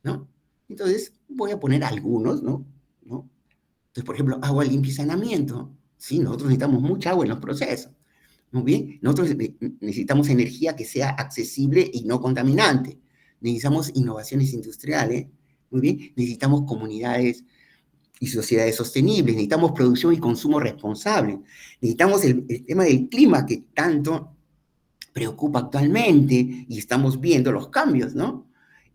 ¿no? Entonces, voy a poner algunos, ¿no? Entonces, por ejemplo, agua limpia y saneamiento. Sí, nosotros necesitamos mucha agua en los procesos. Muy bien, nosotros necesitamos energía que sea accesible y no contaminante. Necesitamos innovaciones industriales. Muy bien, necesitamos comunidades y sociedades sostenibles. Necesitamos producción y consumo responsable. Necesitamos el tema del clima que tanto preocupa actualmente y estamos viendo los cambios, ¿no?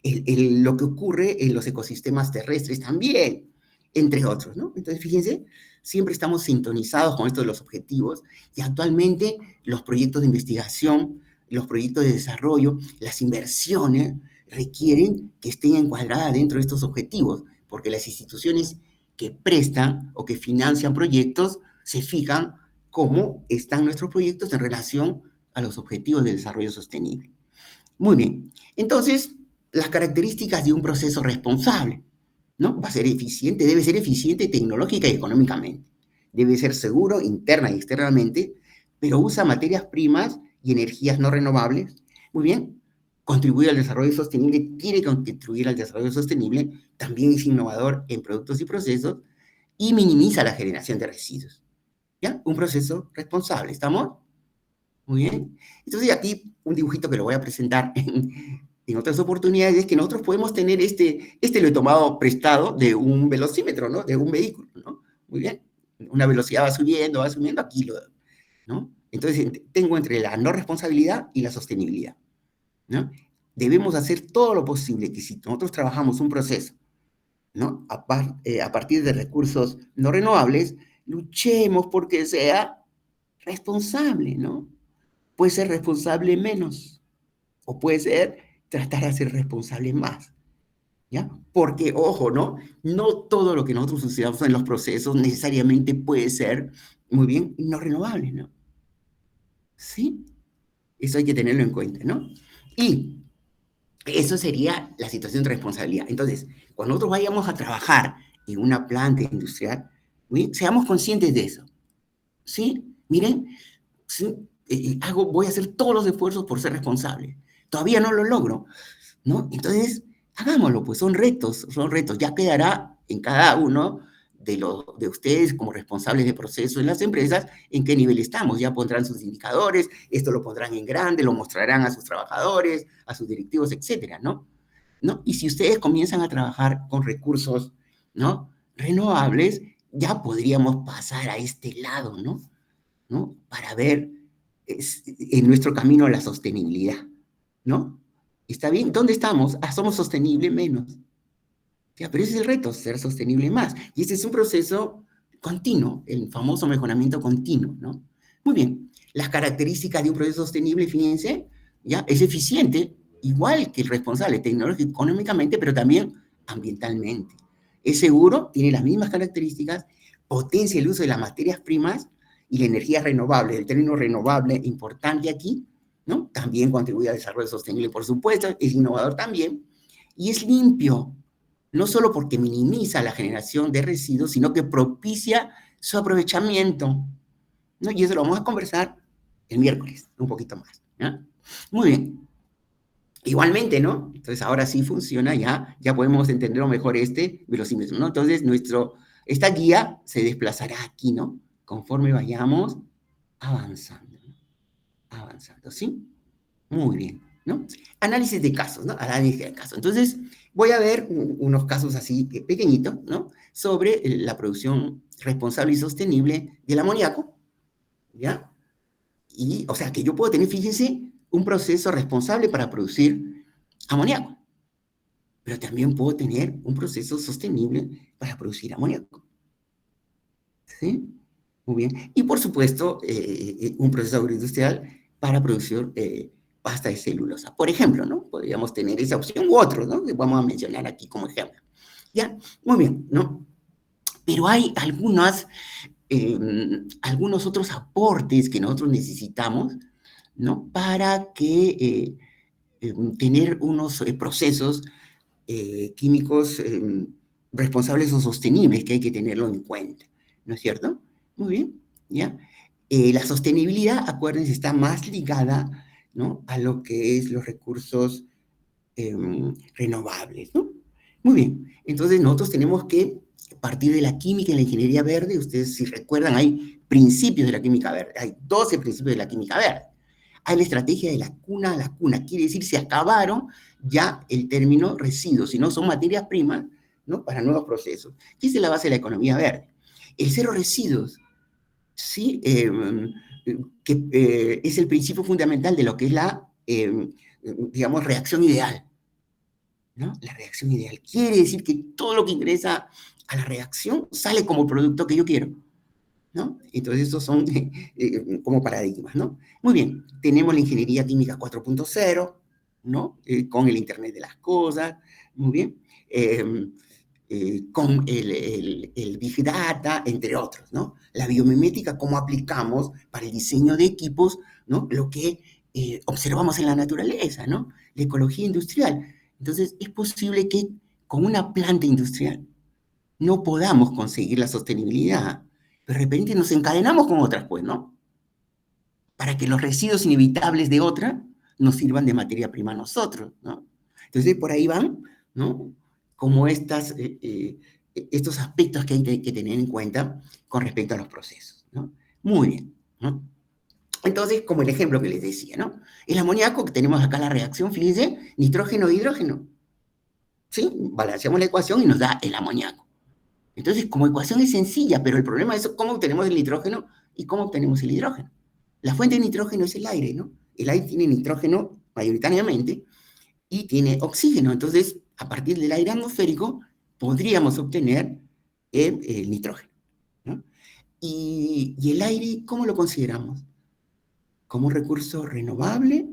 Lo que ocurre en los ecosistemas terrestres también, entre otros, ¿no? Entonces, fíjense, siempre estamos sintonizados con esto de los objetivos y actualmente los proyectos de investigación, los proyectos de desarrollo, las inversiones requieren que estén encuadradas dentro de estos objetivos, porque las instituciones que prestan o que financian proyectos se fijan cómo están nuestros proyectos en relación a los objetivos de desarrollo sostenible. Muy bien, entonces, las características de un proceso responsable, ¿no? Va a ser eficiente, debe ser eficiente tecnológica y económicamente. Debe ser seguro interna y externamente, pero usa materias primas y energías no renovables. Muy bien, contribuye al desarrollo sostenible, quiere contribuir al desarrollo sostenible, también es innovador en productos y procesos y minimiza la generación de residuos. ¿Ya? Un proceso responsable, ¿estamos? Muy bien. Entonces aquí un dibujito que lo voy a presentar en otras oportunidades es que nosotros podemos tener lo he tomado prestado de un velocímetro, ¿no? De un vehículo, ¿no? Muy bien. Una velocidad va subiendo, aquí ¿no? Entonces tengo entre la no responsabilidad y la sostenibilidad, ¿no? Debemos hacer todo lo posible que si nosotros trabajamos un proceso, ¿no? A partir de recursos no renovables, luchemos porque sea responsable, ¿no? Puede ser responsable menos, o puede ser tratar de ser responsable más, ¿ya? Porque, ojo, ¿no? No todo lo que nosotros usamos en los procesos necesariamente puede ser, muy bien, no renovable, ¿no? ¿Sí? Eso hay que tenerlo en cuenta, ¿no? Y eso sería la situación de responsabilidad. Entonces, cuando nosotros vayamos a trabajar en una planta industrial, ¿sí? Seamos conscientes de eso, ¿sí? Miren, ¿sí? Voy a hacer todos los esfuerzos por ser responsable. Todavía no lo logro, ¿no? Entonces, hagámoslo, pues son retos. Ya quedará en cada uno de ustedes como responsables de proceso en las empresas en qué nivel estamos. Ya pondrán sus indicadores, esto lo pondrán en grande, lo mostrarán a sus trabajadores, a sus directivos, etcétera, ¿no? Y si ustedes comienzan a trabajar con recursos, ¿no? Renovables, ya podríamos pasar a este lado, ¿no? Para ver en nuestro camino a la sostenibilidad, ¿no? ¿Está bien? ¿Dónde estamos? Somos sostenibles menos. Ya, pero ese es el reto, ser sostenible más. Y ese es un proceso continuo, el famoso mejoramiento continuo, ¿no? Muy bien. Las características de un proceso sostenible, fíjense, ya, es eficiente, igual que el responsable tecnológico, económicamente, pero también ambientalmente. Es seguro, tiene las mismas características, potencia el uso de las materias primas y la energía renovable. El término renovable, importante aquí, ¿no? También contribuye al desarrollo sostenible, por supuesto, es innovador también, y es limpio, no solo porque minimiza la generación de residuos, sino que propicia su aprovechamiento, ¿no? Y eso lo vamos a conversar el miércoles, un poquito más, ¿no? Muy bien. Igualmente, ¿no? Entonces ahora sí funciona, ya podemos entender mejor este velocímetro, ¿no? Entonces esta guía se desplazará aquí, ¿no? Conforme vayamos avanzando, ¿sí? Muy bien, ¿no? Análisis de casos, ¿no? Análisis de casos. Entonces, voy a ver unos casos así pequeñitos, ¿no? Sobre la producción responsable y sostenible del amoníaco, ¿ya? Y, o sea, que yo puedo tener, fíjense, un proceso responsable para producir amoníaco, pero también puedo tener un proceso sostenible para producir amoníaco, ¿sí? Muy bien. Y, por supuesto, un proceso agroindustrial para producir pasta de celulosa. Por ejemplo, ¿no? Podríamos tener esa opción u otros, ¿no? Que vamos a mencionar aquí como ejemplo. ¿Ya? Muy bien, ¿no? Pero hay algunos otros aportes que nosotros necesitamos, ¿no? Para que tener unos procesos químicos responsables o sostenibles, que hay que tenerlo en cuenta, ¿no es cierto? Muy bien, ¿ya? La sostenibilidad, acuérdense, está más ligada ¿no? A lo que es los recursos renovables, ¿no? Muy bien, entonces nosotros tenemos que partir de la química y la ingeniería verde. Ustedes, si recuerdan, hay principios de la química verde, hay 12 principios de la química verde. Hay la estrategia de la cuna a la cuna, quiere decir, se acabaron ya el término residuos, sino son materias primas, ¿no? Para nuevos procesos. Y esa es la base de la economía verde. El cero residuos, ¿sí? Que es el principio fundamental de lo que es la, digamos, reacción ideal, ¿no? La reacción ideal. Quiere decir que todo lo que ingresa a la reacción sale como el producto que yo quiero, ¿no? Entonces, estos son como paradigmas, ¿no? Muy bien, tenemos la ingeniería química 4.0, ¿no? Con el Internet de las Cosas, muy bien. Con el Big Data, entre otros, ¿no? La biomimética, cómo aplicamos para el diseño de equipos, ¿no? Lo que observamos en la naturaleza, ¿no? La ecología industrial. Entonces, es posible que con una planta industrial no podamos conseguir la sostenibilidad, pero de repente nos encadenamos con otras, pues, ¿no? Para que los residuos inevitables de otra nos sirvan de materia prima a nosotros, ¿no? Entonces, por ahí van, ¿no? Como estos aspectos que hay que tener en cuenta con respecto a los procesos, ¿no? Muy bien, ¿no? Entonces, como el ejemplo que les decía, ¿no? El amoníaco, que tenemos acá la reacción, fíjense, nitrógeno-hidrógeno, ¿sí? Balanceamos la ecuación y nos da el amoníaco. Entonces, como ecuación es sencilla, pero el problema es cómo obtenemos el nitrógeno y cómo obtenemos el hidrógeno. La fuente de nitrógeno es el aire, ¿no? El aire tiene nitrógeno mayoritariamente y tiene oxígeno. Entonces, a partir del aire atmosférico, podríamos obtener el nitrógeno, ¿no? Y el aire, ¿cómo lo consideramos? ¿Como un recurso renovable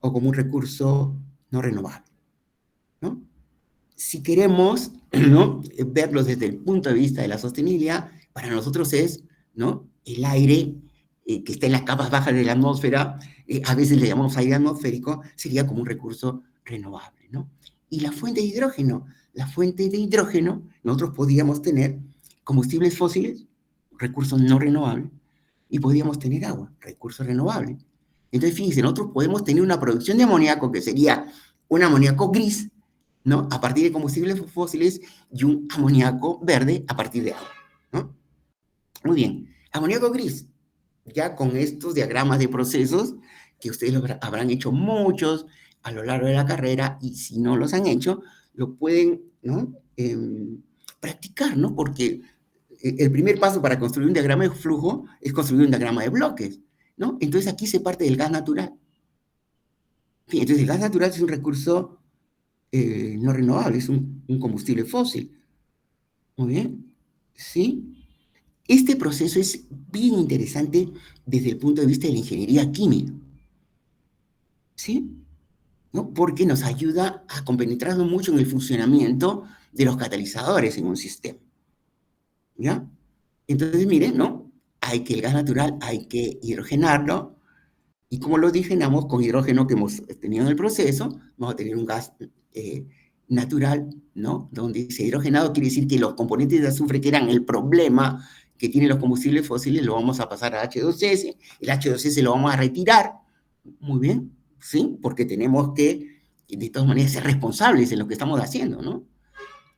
o como un recurso no renovable? ¿No? Si queremos, ¿no? Verlos desde el punto de vista de la sostenibilidad, para nosotros es, ¿no? El aire que está en las capas bajas de la atmósfera, a veces le llamamos aire atmosférico, sería como un recurso renovable, ¿no? Y la fuente de hidrógeno, nosotros podríamos tener combustibles fósiles, recursos no renovables, y podríamos tener agua, recurso renovable. Entonces, fíjense, nosotros podemos tener una producción de amoníaco que sería un amoníaco gris, ¿no? A partir de combustibles fósiles, y un amoníaco verde a partir de agua, ¿no? Muy bien, amoníaco gris, ya con estos diagramas de procesos, que ustedes habrán hecho muchos a lo largo de la carrera, y si no los han hecho, lo pueden, ¿no? Practicar, ¿no? Porque el primer paso para construir un diagrama de flujo es construir un diagrama de bloques, ¿no? Entonces aquí se parte del gas natural. Entonces el gas natural es un recurso no renovable, es un combustible fósil. Muy bien, ¿sí? Este proceso es bien interesante desde el punto de vista de la ingeniería química, ¿sí? ¿No? Porque nos ayuda a compenetrarnos mucho en el funcionamiento de los catalizadores en un sistema, ¿ya? Entonces, miren, ¿no? El gas natural hay que hidrogenarlo, y como lo hidrogenamos con hidrógeno que hemos tenido en el proceso, vamos a tener un gas natural, ¿no? Donde ese hidrogenado quiere decir que los componentes de azufre, que eran el problema que tienen los combustibles fósiles, lo vamos a pasar a H2S, el H2S lo vamos a retirar, muy bien, ¿sí? Porque tenemos que, de todas maneras, ser responsables en lo que estamos haciendo, ¿no?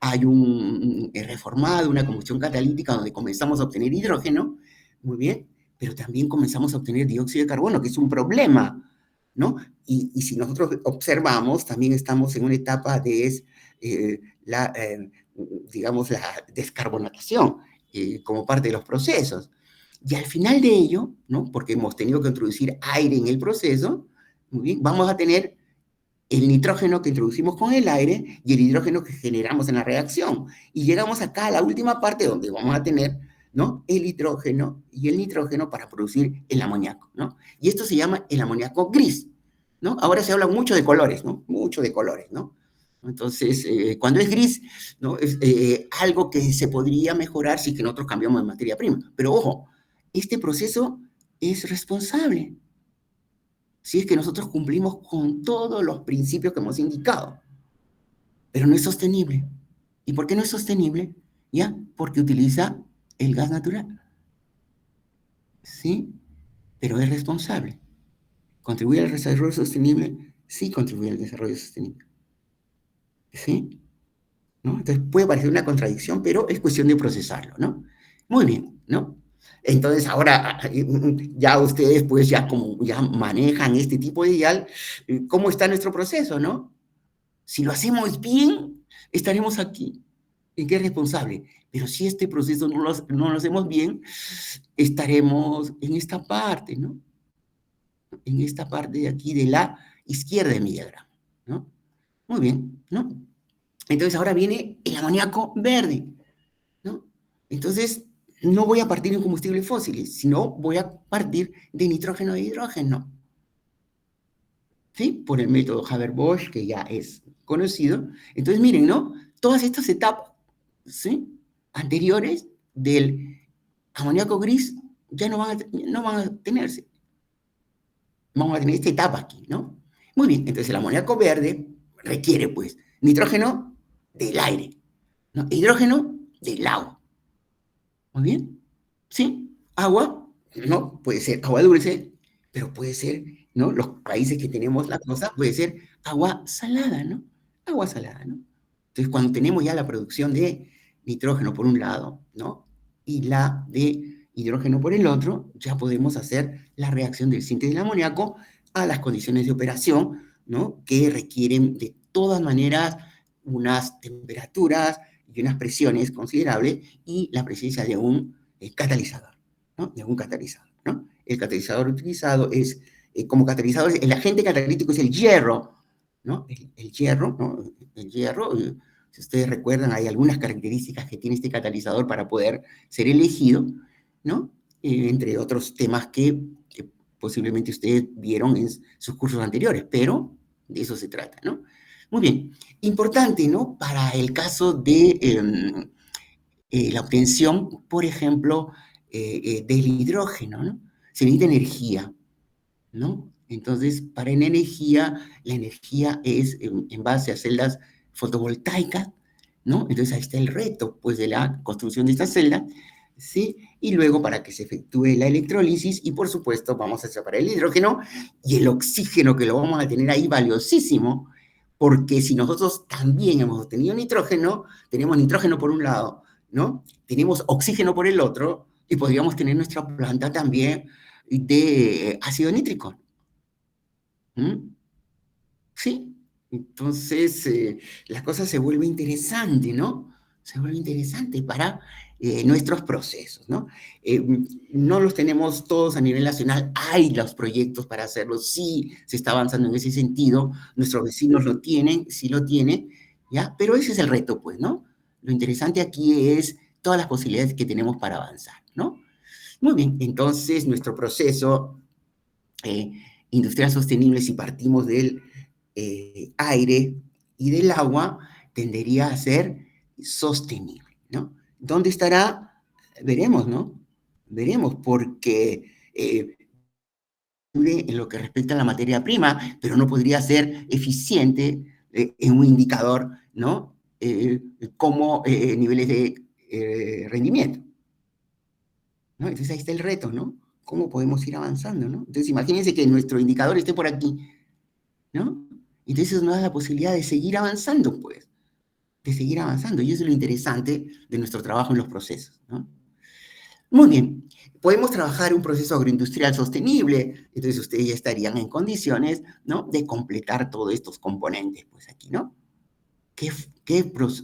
Hay un reformado, una combustión catalítica donde comenzamos a obtener hidrógeno, muy bien, pero también comenzamos a obtener dióxido de carbono, que es un problema, ¿no? Y si nosotros observamos, también estamos en una etapa de digamos, la descarbonatación como parte de los procesos. Y al final de ello, ¿no? Porque hemos tenido que introducir aire en el proceso, muy bien, vamos a tener el nitrógeno que introducimos con el aire y el hidrógeno que generamos en la reacción. Y llegamos acá a la última parte donde vamos a tener, ¿no? El hidrógeno y el nitrógeno para producir el amoníaco, ¿no? Y esto se llama el amoníaco gris, ¿no? Ahora se habla mucho de colores, ¿no? Mucho de colores, ¿no? Entonces, cuando es gris, ¿no? Es algo que se podría mejorar si que nosotros cambiamos de materia prima. Pero ojo, este proceso es responsable si es que nosotros cumplimos con todos los principios que hemos indicado, pero no es sostenible. ¿Y por qué no es sostenible? ¿Ya? Porque utiliza el gas natural, ¿sí? Pero es responsable. ¿Contribuye al desarrollo sostenible? Sí, contribuye al desarrollo sostenible. ¿Sí? ¿No? Entonces puede parecer una contradicción, pero es cuestión de procesarlo, ¿no? Muy bien, ¿no? Entonces ahora ya ustedes pues ya como ya manejan este tipo de ideal, ¿cómo está nuestro proceso, no? Si lo hacemos bien, estaremos aquí. ¿En qué es responsable? Pero si este proceso no lo hacemos bien, estaremos en esta parte, ¿no? En esta parte de aquí de la izquierda de mi diagrama, ¿no? Muy bien, ¿no? Entonces ahora viene el amoníaco verde, ¿no? Entonces no voy a partir de combustibles fósiles, sino voy a partir de nitrógeno e hidrógeno, ¿sí? Por el método Haber-Bosch, que ya es conocido. Entonces miren, ¿no? Todas estas etapas, ¿sí? Anteriores del amoníaco gris ya no van a tenerse. Vamos a tener esta etapa aquí, ¿no? Muy bien, entonces el amoníaco verde requiere, pues, nitrógeno del aire, ¿no? Hidrógeno del agua. Muy bien, ¿sí? Agua, ¿no? Puede ser agua dulce, pero puede ser, ¿no? Los países que tenemos la cosa, puede ser agua salada, ¿no? Agua salada, ¿no? Entonces, cuando tenemos ya la producción de nitrógeno por un lado, ¿no? Y la de hidrógeno por el otro, ya podemos hacer la reacción del síntesis del amoníaco a las condiciones de operación, ¿no? Que requieren de todas maneras unas temperaturas y unas presiones considerables y la presencia de un catalizador, ¿no? De un catalizador, ¿no? El catalizador utilizado es, como catalizador, el agente catalítico es el hierro, ¿no? El hierro, ¿no? El hierro, si ustedes recuerdan, hay algunas características que tiene este catalizador para poder ser elegido, ¿no? Entre otros temas que posiblemente ustedes vieron en sus cursos anteriores, pero de eso se trata, ¿no? Muy bien, importante, ¿no? Para el caso de la obtención, por ejemplo, del hidrógeno, ¿no? Se necesita energía, ¿no? Entonces, para la energía es en base a celdas fotovoltaicas, ¿no? Entonces ahí está el reto, pues, de la construcción de estas celdas, ¿sí? Y luego para que se efectúe la electrólisis y, por supuesto, vamos a separar el hidrógeno y el oxígeno, que lo vamos a tener ahí valiosísimo, porque si nosotros también hemos obtenido nitrógeno, tenemos nitrógeno por un lado, ¿no? Tenemos oxígeno por el otro y podríamos tener nuestra planta también de ácido nítrico. ¿Mm? Sí. Entonces, la cosa se vuelve interesante, ¿no? Se vuelve interesante para nuestros procesos, ¿no? No los tenemos todos a nivel nacional, hay los proyectos para hacerlo, sí se está avanzando en ese sentido, nuestros vecinos lo tienen, sí lo tienen, ¿ya? Pero ese es el reto, pues, ¿no? Lo interesante aquí es todas las posibilidades que tenemos para avanzar, ¿no? Muy bien, entonces nuestro proceso eh, industrial sostenible, si partimos del aire y del agua, tendería a ser sostenible, ¿no? ¿Dónde estará? Veremos, ¿no? Veremos, porque en lo que respecta a la materia prima, pero no podría ser eficiente en un indicador, ¿no? Como niveles de rendimiento, ¿no? Entonces ahí está el reto, ¿no? ¿Cómo podemos ir avanzando, ¿no? Entonces imagínense que nuestro indicador esté por aquí, ¿no? Entonces eso nos da la posibilidad de seguir avanzando, pues, de seguir avanzando. Y eso es lo interesante de nuestro trabajo en los procesos, ¿no? Muy bien, podemos trabajar un proceso agroindustrial sostenible, entonces ustedes ya estarían en condiciones, ¿no? De completar todos estos componentes, pues aquí, ¿no? ¿Qué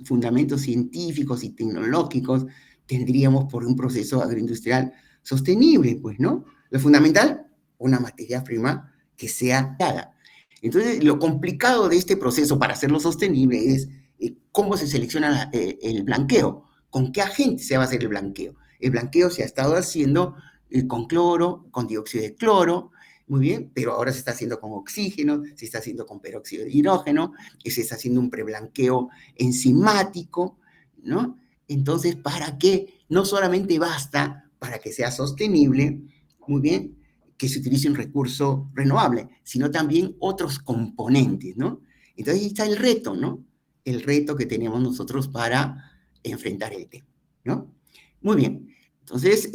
fundamentos científicos y tecnológicos tendríamos por un proceso agroindustrial sostenible? Pues, ¿no? Lo fundamental, una materia prima que sea dada. Entonces, lo complicado de este proceso para hacerlo sostenible es cómo se selecciona el blanqueo, con qué agente se va a hacer el blanqueo. El blanqueo se ha estado haciendo con cloro, con dióxido de cloro, muy bien, pero ahora se está haciendo con oxígeno, se está haciendo con peróxido de hidrógeno, y se está haciendo un preblanqueo enzimático, ¿no? Entonces, ¿para qué? No solamente basta para que sea sostenible, muy bien, que se utilice un recurso renovable, sino también otros componentes, ¿no? Entonces ahí está el reto, ¿no? El reto que tenemos nosotros para enfrentar el tema, ¿no? Muy bien, entonces,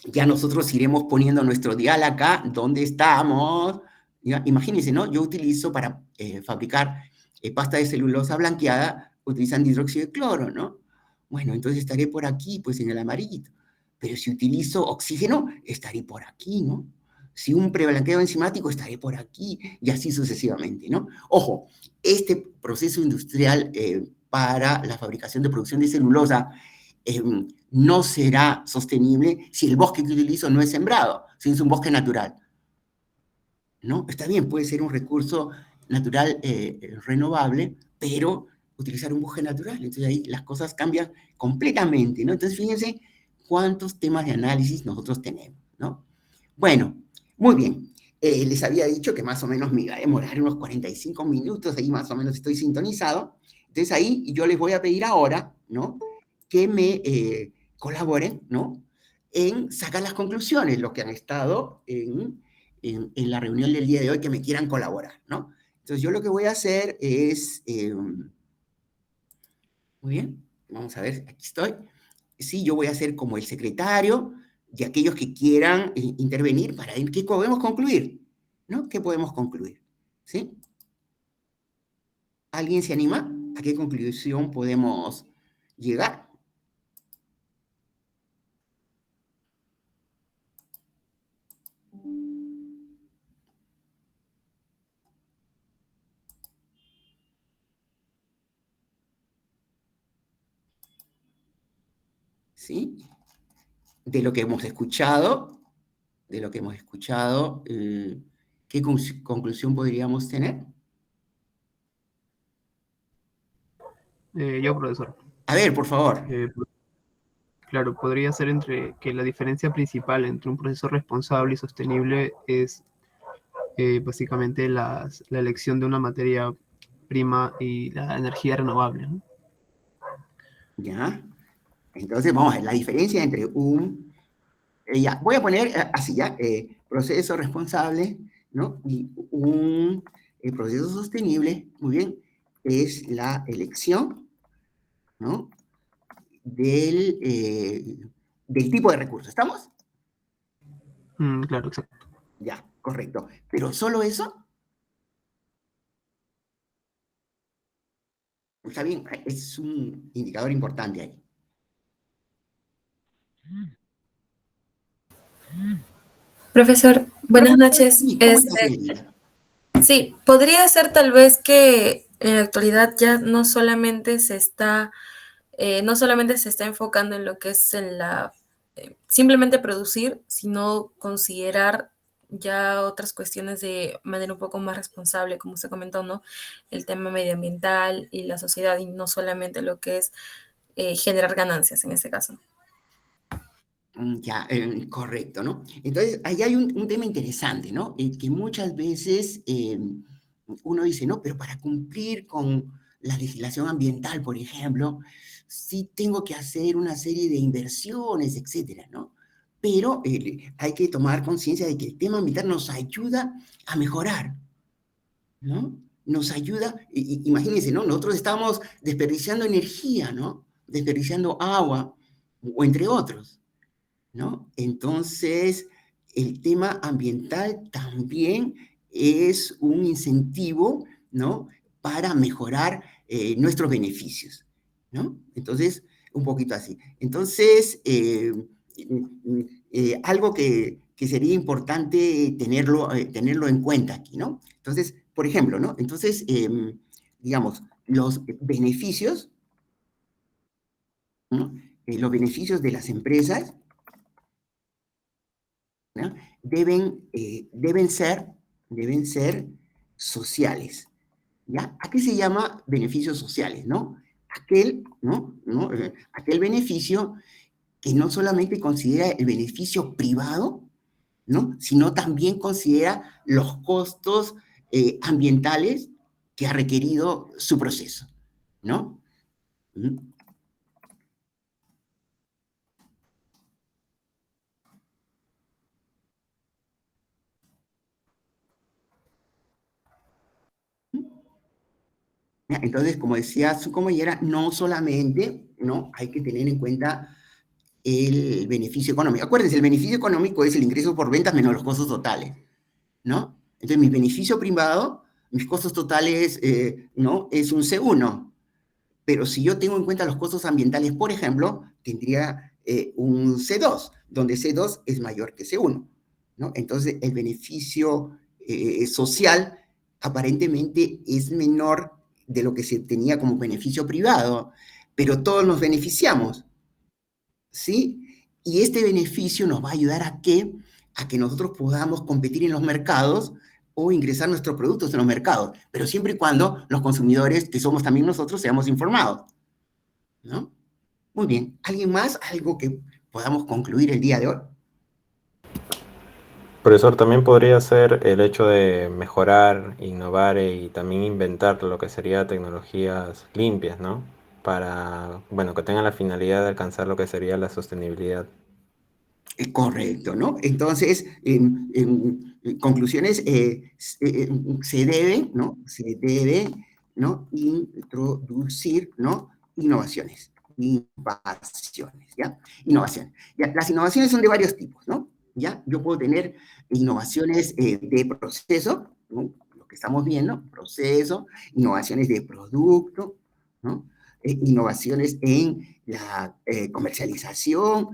ya nosotros iremos poniendo nuestro dial acá, ¿dónde estamos? ¿Ya? Imagínense, ¿no? Yo utilizo para fabricar pasta de celulosa blanqueada, utilizan hidróxido de cloro, ¿no? Bueno, entonces estaré por aquí, pues en el amarillito. Pero si utilizo oxígeno, estaré por aquí, ¿no? Si un preblanqueo enzimático, estaré por aquí, y así sucesivamente, ¿no? Ojo, este proceso industrial para la fabricación de producción de celulosa no será sostenible si el bosque que utilizo no es sembrado, si es un bosque natural, ¿no? Está bien, puede ser un recurso natural renovable, pero utilizar un bosque natural, entonces ahí las cosas cambian completamente, ¿no? Entonces fíjense cuántos temas de análisis nosotros tenemos, ¿no? Bueno, muy bien. Les había dicho que más o menos me iba a demorar unos 45 minutos, ahí más o menos estoy sintonizado. Entonces ahí yo les voy a pedir ahora, ¿no? Que me colaboren, ¿no? En sacar las conclusiones, los que han estado en la reunión del día de hoy, que me quieran colaborar, ¿no? Entonces yo lo que voy a hacer es, muy bien, vamos a ver, aquí estoy. Sí, yo voy a ser como el secretario de aquellos que quieran intervenir para ver qué podemos concluir, ¿no? ¿Qué podemos concluir? ¿Sí? ¿Alguien se anima? ¿A qué conclusión podemos llegar? ¿Sí? De lo que hemos escuchado, ¿qué conclusión podríamos tener? Yo, profesor. A ver, por favor. Claro, podría ser entre que la diferencia principal entre un proceso responsable y sostenible es básicamente la elección de una materia prima y la energía renovable, ¿no? ¿Ya? Entonces, vamos a ver, la diferencia entre ya, voy a poner así ya, proceso responsable, ¿no? Y un proceso sostenible, muy bien, es la elección, ¿no? Del tipo de recurso. ¿Estamos? Claro, exacto. Ya, correcto. ¿Pero solo eso? Está bien, es un indicador importante ahí. Profesor, buenas noches. Sí, ¿cómo estás, Melina? Sí, podría ser tal vez que en la actualidad ya no solamente se está enfocando en lo que es simplemente producir, sino considerar ya otras cuestiones de manera un poco más responsable, como usted comentó, ¿no? El tema medioambiental y la sociedad, y no solamente lo que es generar ganancias en este caso. Ya, correcto, ¿no? Entonces, ahí hay un tema interesante, ¿no? Que muchas veces uno dice, no, pero para cumplir con la legislación ambiental, por ejemplo, sí tengo que hacer una serie de inversiones, etcétera, ¿no? Pero hay que tomar conciencia de que el tema ambiental nos ayuda a mejorar, ¿no? Nos ayuda, imagínense, ¿no? Nosotros estamos desperdiciando energía, ¿no? Desperdiciando agua, o entre otros, ¿no? Entonces, el tema ambiental también es un incentivo, ¿no? Para mejorar nuestros beneficios, ¿no? Entonces, un poquito así. Entonces, algo que sería importante tenerlo en cuenta aquí, ¿no? Entonces, por ejemplo, ¿no? Entonces, digamos, los beneficios, ¿no? Los beneficios de las empresas, ¿no? Deben ser sociales, ¿ya? ¿A qué se llama beneficios sociales, no? Aquel beneficio que no solamente considera el beneficio privado, ¿no? Sino también considera los costos ambientales que ha requerido su proceso, ¿no? ¿Mm? Entonces, como decía su compañera, no solamente, ¿no? Hay que tener en cuenta el beneficio económico. Acuérdense, el beneficio económico es el ingreso por ventas menos los costos totales, ¿no? Entonces, mi beneficio privado, mis costos totales, ¿no? Es un C1. Pero si yo tengo en cuenta los costos ambientales, por ejemplo, tendría un C2, donde C2 es mayor que C1, ¿no? Entonces, el beneficio social aparentemente es menor de lo que se tenía como beneficio privado, pero todos nos beneficiamos, ¿sí? Y este beneficio nos va a ayudar a que nosotros podamos competir en los mercados o ingresar nuestros productos en los mercados, pero siempre y cuando los consumidores, que somos también nosotros, seamos informados, ¿no? Muy bien. ¿Alguien más? ¿Algo que podamos concluir el día de hoy? Profesor, también podría ser el hecho de mejorar, innovar y también inventar lo que sería tecnologías limpias, ¿no? Para, bueno, que tengan la finalidad de alcanzar lo que sería la sostenibilidad. Correcto, ¿no? Entonces, en conclusiones, se debe, ¿no? Se debe, ¿no? Introducir, ¿no? Innovaciones. Innovaciones, ¿ya? Innovaciones. Ya, las innovaciones son de varios tipos, ¿no? ¿Ya? Yo puedo tener innovaciones de proceso, ¿no? Lo que estamos viendo, proceso, innovaciones de producto, ¿no? Innovaciones en la comercialización,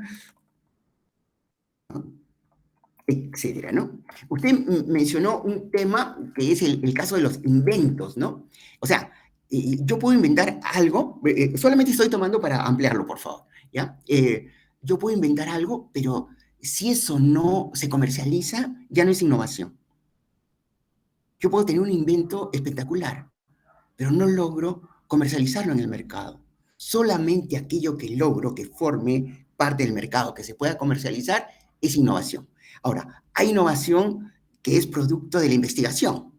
etcétera, ¿no? Usted mencionó un tema que es el caso de los inventos, ¿no? O sea, yo puedo inventar algo, solamente estoy tomando para ampliarlo, por favor, ¿ya? Yo puedo inventar algo, pero si eso no se comercializa, ya no es innovación. Yo puedo tener un invento espectacular, pero no logro comercializarlo en el mercado. Solamente aquello que logro que forme parte del mercado, que se pueda comercializar, es innovación. Ahora, hay innovación que es producto de la investigación,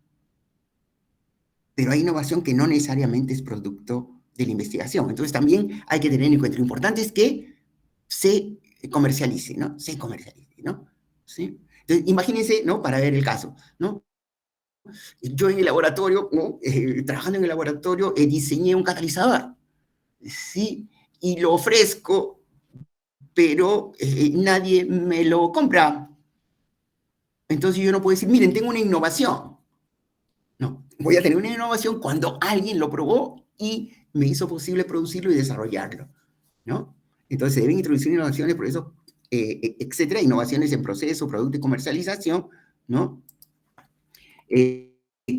pero hay innovación que no necesariamente es producto de la investigación. Entonces también hay que tener en cuenta, lo importante es que se comercialice, ¿no? Se comercialice, ¿no? ¿Sí? Entonces, imagínense, ¿no? Para ver el caso, ¿no? Yo en el laboratorio, ¿no? Trabajando en el laboratorio, diseñé un catalizador, ¿sí? Y lo ofrezco, pero nadie me lo compra. Entonces yo no puedo decir, miren, tengo una innovación. No, voy a tener una innovación cuando alguien lo probó y me hizo posible producirlo y desarrollarlo, ¿no? Entonces se deben introducir innovaciones, por eso, etcétera, innovaciones en proceso, producto y comercialización, ¿no?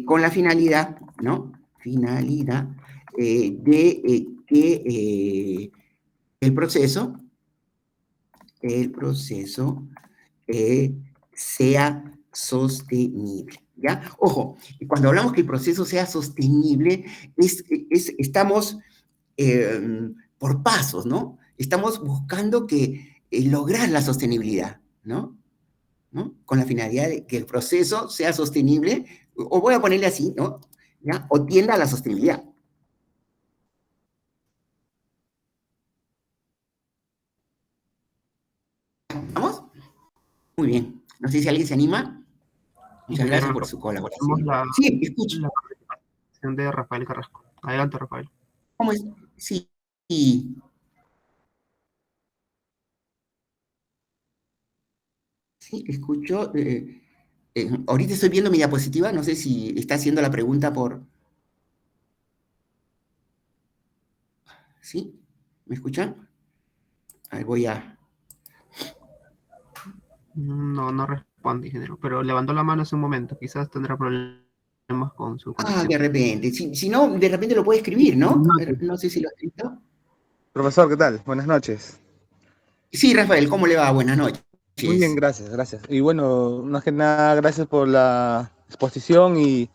Con la finalidad, ¿no? Finalidad de que el proceso eh, sea sostenible, ¿ya? Ojo, cuando hablamos que el proceso sea sostenible, estamos por pasos, ¿no? Estamos buscando lograr la sostenibilidad, ¿no? ¿No? Con la finalidad de que el proceso sea sostenible, o voy a ponerle así, ¿no? ¿Ya? O tienda a la sostenibilidad. ¿Vamos? Muy bien. No sé si alguien se anima. Muchas gracias por su Tenemos colaboración. Sí, escucho. la participación de Rafael Carrasco. Adelante, Rafael. ¿Cómo es? Sí. Sí, sí, escucho. Ahorita estoy viendo mi diapositiva, no sé si está haciendo la pregunta por... ¿Sí? ¿Me escuchan? A ver, voy a... No, no responde, ingeniero, pero levantó la mano hace un momento. Quizás tendrá problemas con su Ah, conexión. de repente. Si no, de repente lo puede escribir, ¿no? A ver, no sé si lo ha escrito. Profesor, ¿qué tal? Buenas noches. Sí, Rafael, ¿cómo le va? Buenas Muy bien, noches. gracias, gracias. Y bueno, más que nada, gracias por la exposición y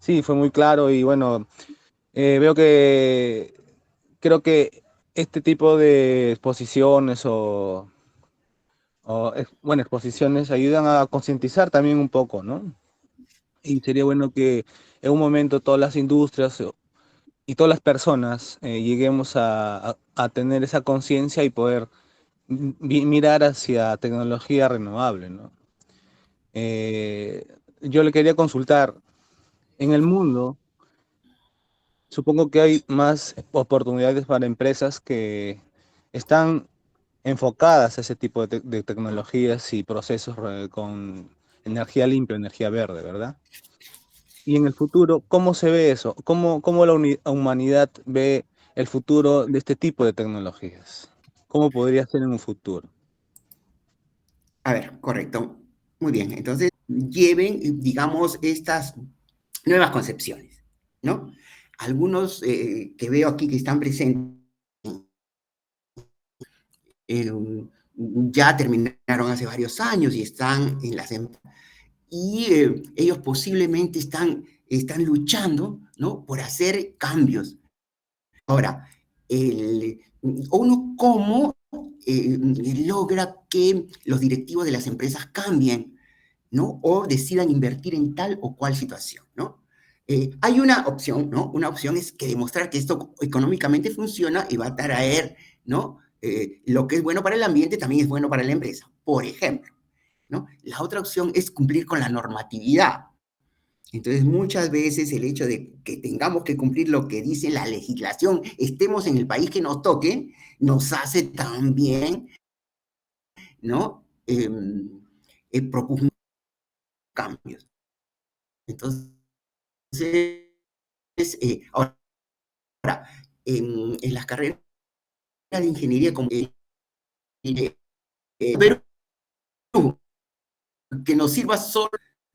sí, fue muy claro y bueno, veo que creo que este tipo de exposiciones bueno, exposiciones ayudan a concientizar también un poco, ¿no? Y sería bueno que en un momento todas las industrias y todas las personas lleguemos a tener esa conciencia y poder mirar hacia tecnología renovable, ¿no? Eh, yo le quería consultar, en el mundo, supongo que hay más oportunidades para empresas que están enfocadas a ese tipo de tecnologías y procesos con energía limpia, energía verde, ¿verdad? Y en el futuro, ¿cómo se ve eso? ¿Cómo la humanidad ve el futuro de este tipo de tecnologías? ¿Cómo podría ser en un futuro? A ver, correcto. Muy bien. Entonces, lleven, digamos, estas nuevas concepciones, ¿no? Algunos que veo aquí que están presentes ya terminaron hace varios años y están en las y ellos posiblemente están luchando, ¿no? Por hacer cambios. Ahora, uno cómo logra que los directivos de las empresas cambien, ¿no? O decidan invertir en tal o cual situación, ¿no? Hay una opción, ¿no? Una opción es que demostrar que esto económicamente funciona y va a traer, ¿no? Lo que es bueno para el ambiente también es bueno para la empresa, por ejemplo, ¿no? La otra opción es cumplir con la normatividad. Entonces, muchas veces el hecho de que tengamos que cumplir lo que dice la legislación, estemos en el país que nos toque, nos hace también, ¿no? Propugnar cambios. Entonces, ahora, en las carreras de ingeniería como Perú, que nos sirva solo